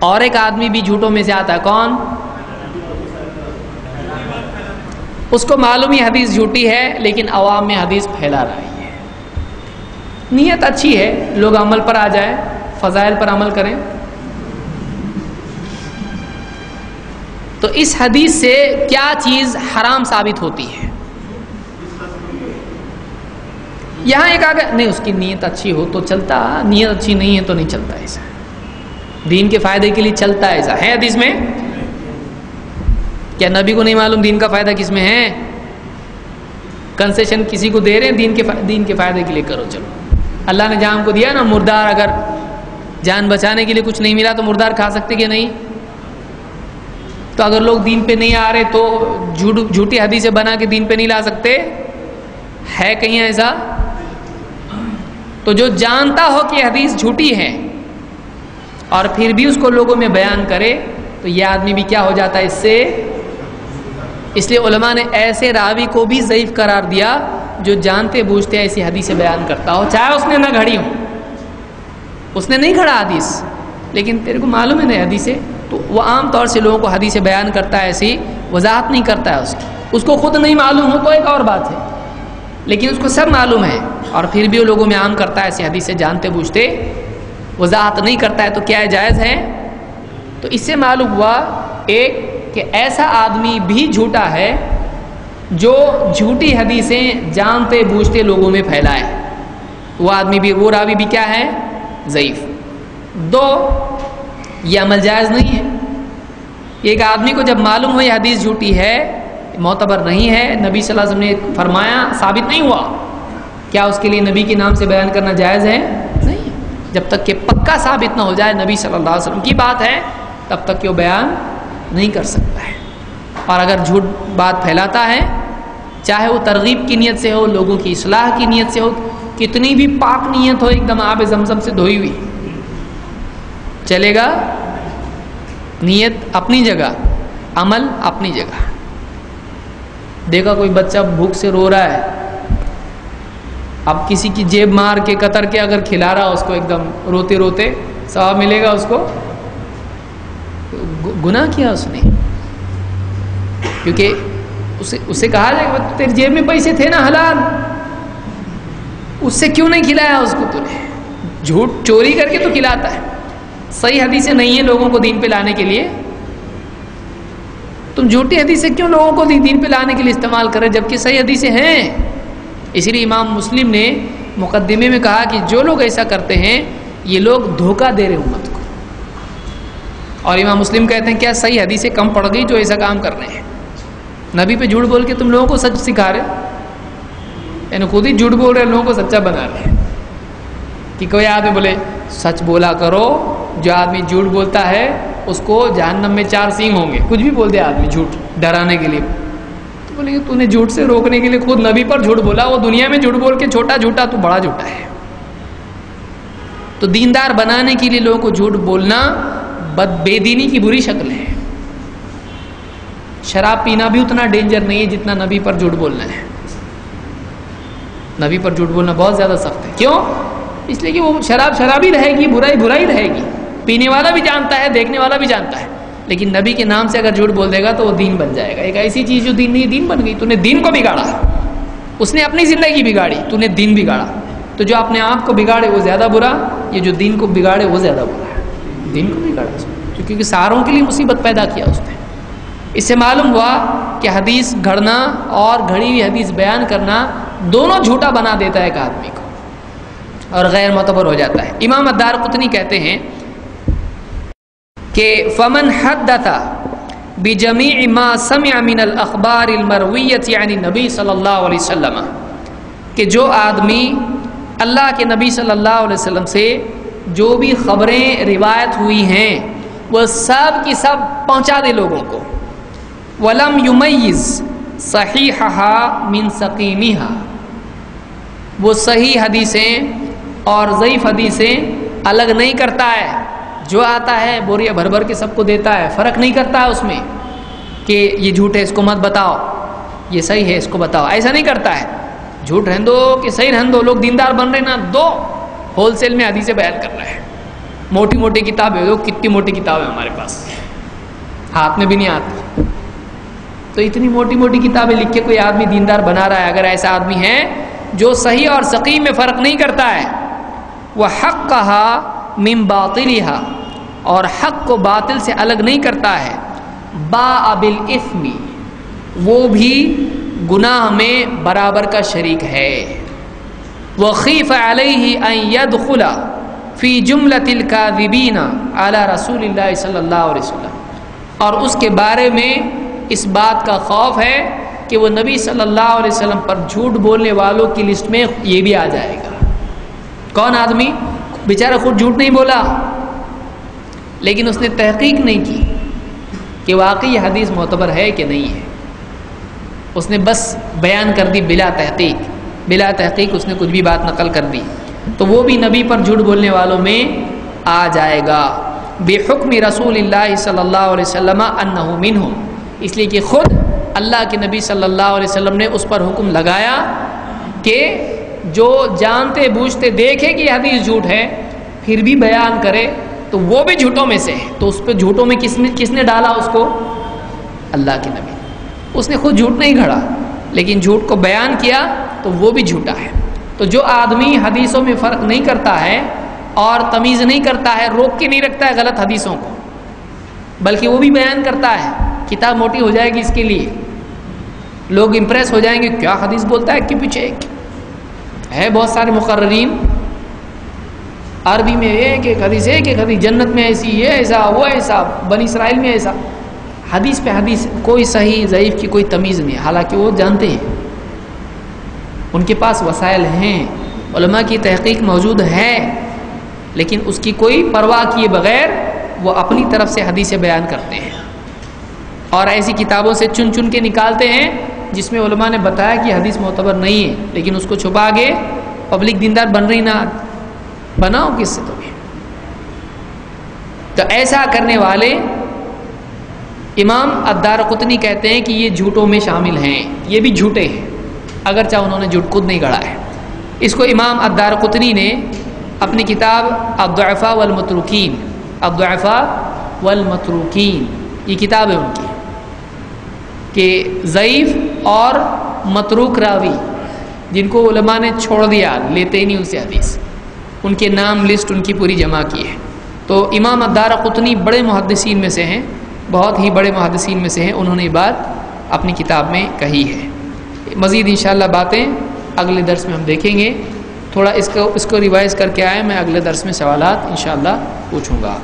اور ایک آدمی بھی جھوٹوں میں سے آتا ہے، کون؟ اس کو معلوم ہی حدیث جھوٹی ہے لیکن عوام میں حدیث پھیلا رہی ہے. نیت اچھی ہے، لوگ عمل پر آ جائیں، فضائل پر عمل کریں. تو اس حدیث سے کیا چیز حرام ثابت ہوتی ہے؟ یہاں ایک آگے نہیں، اس کی نیت اچھی ہو تو چلتا، نیت اچھی نہیں ہے تو نہیں چلتا. ایسا دین کے فائدے کے لیے چلتا ہے. ایسا ہے حدیث میں؟ کیا نبی کو نہیں معلوم دین کا فائدہ کس میں ہے؟ کنسیشن کسی کو دے رہے ہیں دین کے فائدے کے لیے کرو. چلو اللہ نے جہاں ہم کو دیا نا، مردار اگر جان بچانے کے لیے کچھ نہیں ملا تو مردار کھا سکتے کہ نہیں؟ تو اگر لوگ دین پہ نہیں آ رہے تو جھوٹی حدیثیں بنا کے دین پہ نہیں لا سکتے؟ ہے کہیں ایسا؟ تو جو جانتا ہو کہ حدیث جھوٹی ہے اور پھر بھی اس کو لوگوں میں بیان کرے تو یہ آدمی بھی کیا ہو جاتا ہے اس سے؟ اس لیے علماء نے ایسے راوی کو بھی ضعیف قرار دیا جو جانتے بوجھتے ایسی حدیثیں بیان کرتا ہو، چاہے اس نے نہ گھڑی ہو. اس نے نہیں گھڑا حدیث لیکن تیرے کو معلوم ہے نہیں حدیثیں، تو وہ عام طور سے لوگوں کو حدیثیں بیان کرتا ہے، ایسی وضاحت نہیں کرتا ہے اس کی. اس کو خود نہیں معلوم ہو تو ایک اور بات ہے، لیکن اس کو سب معلوم ہے اور پھر بھی وہ لوگوں میں عام کرتا ہے ایسی حدیثیں جانتے بوجھتے، وضاحت نہیں کرتا ہے. تو کیا جائز ہے؟ تو اس سے معلوم ہوا ایک کہ ایسا آدمی بھی جھوٹا ہے جو جھوٹی حدیثیں جانتے بوجھتے لوگوں میں پھیلائے. وہ آدمی بھی، وہ راوی بھی کیا ہے؟ ضعیف. دو، یہ عمل جائز نہیں ہے. ایک آدمی کو جب معلوم ہو یہ حدیث جھوٹی ہے، معتبر نہیں ہے، نبی صلی اللہ علیہ وسلم نے فرمایا، ثابت نہیں ہوا، کیا اس کے لیے نبی کے نام سے بیان کرنا جائز ہے؟ نہیں. جب تک کہ پکا ثابت نہ ہو جائے نبی صلی اللہ علیہ وسلم کی بات ہے تب تک کہ وہ بیان نہیں کر سکتا ہے. اور اگر جھوٹ بات پھیلاتا ہے، چاہے وہ ترغیب کی نیت سے ہو، لوگوں کی اصلاح کی نیت سے ہو، کتنی بھی پاک نیت ہو، ایک دم آب زمزم سے دھوئی ہوئی، چلے گا؟ نیت اپنی جگہ، عمل اپنی جگہ. دیکھا کوئی بچہ بھوک سے رو رہا ہے، اب کسی کی جیب مار کے قطر کے اگر کھلا رہا اس کو ایک دم روتے روتے، ثواب ملے گا اس کو؟ گناہ کیا اس نے، کیونکہ اسے کہا جائے کہ تیری جیب میں پیسے تھے نا حلال، اس سے کیوں نہیں کھلایا اس کو؟ تو نے جھوٹ چوری کر کے تو کھلاتا ہے. صحیح حدیثیں نہیں ہیں لوگوں کو دین پہ لانے کے لیے، تم جھوٹی حدیثیں کیوں لوگوں کو دین پہ لانے کے لیے استعمال کریں جبکہ صحیح حدیثیں ہیں؟ اسی لیے امام مسلم نے مقدمے میں کہا کہ جو لوگ ایسا کرتے ہیں یہ لوگ دھوکہ دے رہے امت کو. اور امام مسلم کہتے ہیں کیا صحیح حدیثیں کم پڑ گئی جو ایسا کام کر رہے ہیں؟ نبی پہ جھوٹ بول کے تم لوگوں کو سچ سکھا رہے، یعنی خود ہی جھوٹ بول رہے، لوگوں کو سچا بنا رہے. کہ کوئی آدمی بولے سچ بولا کرو، جو آدمی جھوٹ بولتا ہے اس کو جہنم میں 4 سینگ ہوں گے. کچھ بھی بول دے آدمی جھوٹ ڈرانے کے لیے، تو بولے تو نے جھوٹ سے روکنے کے لیے خود نبی پر جھوٹ بولا، وہ دنیا میں جھوٹ بول کے چھوٹا جھوٹا تو بڑا جھوٹا ہے. تو دیندار بنانے کے لیے لوگوں کو جھوٹ بولنا بے دینی کی بری شکل ہے. شراب پینا بھی اتنا ڈینجر نہیں ہے جتنا نبی پر جھوٹ بولنا ہے. نبی پر جھوٹ بولنا بہت زیادہ سخت ہے. کیوں؟ اس لیے کہ وہ شراب شرابی رہے گی، برائی برائی رہے گی، پینے والا بھی جانتا ہے، دیکھنے والا بھی جانتا ہے. لیکن نبی کے نام سے اگر جھوٹ بول دے گا تو وہ دین بن جائے گا. ایک ایسی چیز جو دین نہیں، دین بن گئی. تو نے دین کو بگاڑا، اس نے اپنی زندگی بگاڑی، تو نے دین بگاڑا. تو جو اپنے آپ کو بگاڑے وہ زیادہ برا، یہ جو دین کو بگاڑے وہ زیادہ برا ہے۔ دین کو بگاڑا اس نے، کیونکہ ساروں کے لیے مصیبت پیدا کیا اس نے۔ اس سے معلوم ہوا کہ حدیث گھڑنا اور گھڑی ہوئی حدیث بیان کرنا دونوں جھوٹا بنا دیتا ہے ایک آدمی کو اور غیر معتبر ہو جاتا ہے۔ امام الدارقطنی کہتے ہیں کہ فمن حدث بجمیع ما سمع من الاخبار المرویۃ عن النبی صلی اللہ علیہ وسلم، کہ جو آدمی اللہ کے نبی صلی اللہ علیہ وسلم سے جو بھی خبریں روایت ہوئی ہیں وہ سب کی سب پہنچا دے لوگوں کو، وَلَمْ يُمَيِّزْ صَحِيحَهَا مِنْ سَقِيمِهَا، وہ صحیح حدیثیں اور ضعیف حدیثیں الگ نہیں کرتا ہے، جو آتا ہے بوریا بھر بھر کے سب کو دیتا ہے، فرق نہیں کرتا ہے اس میں کہ یہ جھوٹ ہے اس کو مت بتاؤ، یہ صحیح ہے اس کو بتاؤ، ایسا نہیں کرتا ہے۔ جھوٹ رہن دو کہ صحیح رہن دو، لوگ دیندار بن رہے نا، دو ہول سیل میں حدیثیں بیان کر رہے ہیں، موٹی موٹی کتابیں، دو کتنی موٹی کتاب ہے ہمارے پاس، ہاتھ میں بھی نہیں آتی، تو اتنی موٹی موٹی کتابیں لکھ کے کوئی آدمی دیندار بنا رہا ہے۔ اگر ایسا آدمی ہے جو صحیح اور سقیم میں فرق نہیں کرتا ہے، وہ حقها من باطلها، اور حق کو باطل سے الگ نہیں کرتا ہے، باء بالاثم، وہ بھی گناہ میں برابر کا شریک ہے، وخیف علیہ ان يدخل فی جملۃ الکاذبین علی رسول اللہ صلی اللہ علیہ وسلم، اور اس کے بارے میں اس بات کا خوف ہے کہ وہ نبی صلی اللہ علیہ وسلم پر جھوٹ بولنے والوں کی لسٹ میں یہ بھی آ جائے گا۔ کون آدمی بیچارہ خود جھوٹ نہیں بولا لیکن اس نے تحقیق نہیں کی کہ واقعی یہ حدیث معتبر ہے کہ نہیں ہے، اس نے بس بیان کر دی بلا تحقیق اس نے کچھ بھی بات نقل کر دی، تو وہ بھی نبی پر جھوٹ بولنے والوں میں آ جائے گا۔ بحکم رسول اللہ صلی اللہ علیہ وسلم انہ منہم، اس لیے کہ خود اللہ کے نبی صلی اللہ علیہ وسلم نے اس پر حکم لگایا کہ جو جانتے بوجھتے دیکھے کہ یہ حدیث جھوٹ ہے پھر بھی بیان کرے تو وہ بھی جھوٹوں میں سے ہے۔ تو اس پہ جھوٹوں میں کس نے ڈالا اس کو؟ اللہ کے نبی، اس نے خود جھوٹ نہیں گھڑا لیکن جھوٹ کو بیان کیا تو وہ بھی جھوٹا ہے۔ تو جو آدمی حدیثوں میں فرق نہیں کرتا ہے اور تمیز نہیں کرتا ہے، روک کے نہیں رکھتا ہے غلط حدیثوں کو، بلکہ وہ بھی بیان کرتا ہے، کتاب موٹی ہو جائے گی اس کے لیے، لوگ امپریس ہو جائیں گے، کیا حدیث بولتا ہے ایک کے پیچھے ایک ہے۔ بہت سارے مقررین عربی میں ایک ایک حدیث جنت میں ایسی، یہ ایسا، وہ ایسا، بنی اسرائیل میں ایسا، حدیث پہ حدیث، کوئی صحیح ضعیف کی کوئی تمیز نہیں، حالانکہ وہ جانتے ہیں، ان کے پاس وسائل ہیں، علماء کی تحقیق موجود ہے، لیکن اس کی کوئی پرواہ کیے بغیر وہ اپنی طرف سے حدیثیں بیان کرتے ہیں اور ایسی کتابوں سے چن چن کے نکالتے ہیں جس میں علماء نے بتایا کہ حدیث معتبر نہیں ہے، لیکن اس کو چھپا کے پبلک دیندار بن رہی، نہ بناؤ کس سے تمہیں؟ تو ایسا کرنے والے امام الدارقطنی کہتے ہیں کہ یہ جھوٹوں میں شامل ہیں، یہ بھی جھوٹے ہیں اگرچہ انہوں نے جھوٹ خود نہیں گڑھا ہے۔ اس کو امام الدارقطنی نے اپنی کتاب الضعفاء والمتروکین، الضعفاء والمتروکین، یہ کتاب ہے ان کی، کہ ضعیف اور متروک راوی جن کو علماء نے چھوڑ دیا، لیتے ہی نہیں ان سے حدیث، ان کے نام لسٹ ان کی پوری جمع کی ہے۔ تو امام الدارقطنی بڑے محدثین میں سے ہیں، بہت ہی بڑے محدثین میں سے ہیں، انہوں نے یہ بات اپنی کتاب میں کہی ہے۔ مزید انشاءاللہ باتیں اگلے درس میں ہم دیکھیں گے، تھوڑا اس کو ریوائز کر کے آئے، میں اگلے درس میں سوالات انشاءاللہ پوچھوں گا۔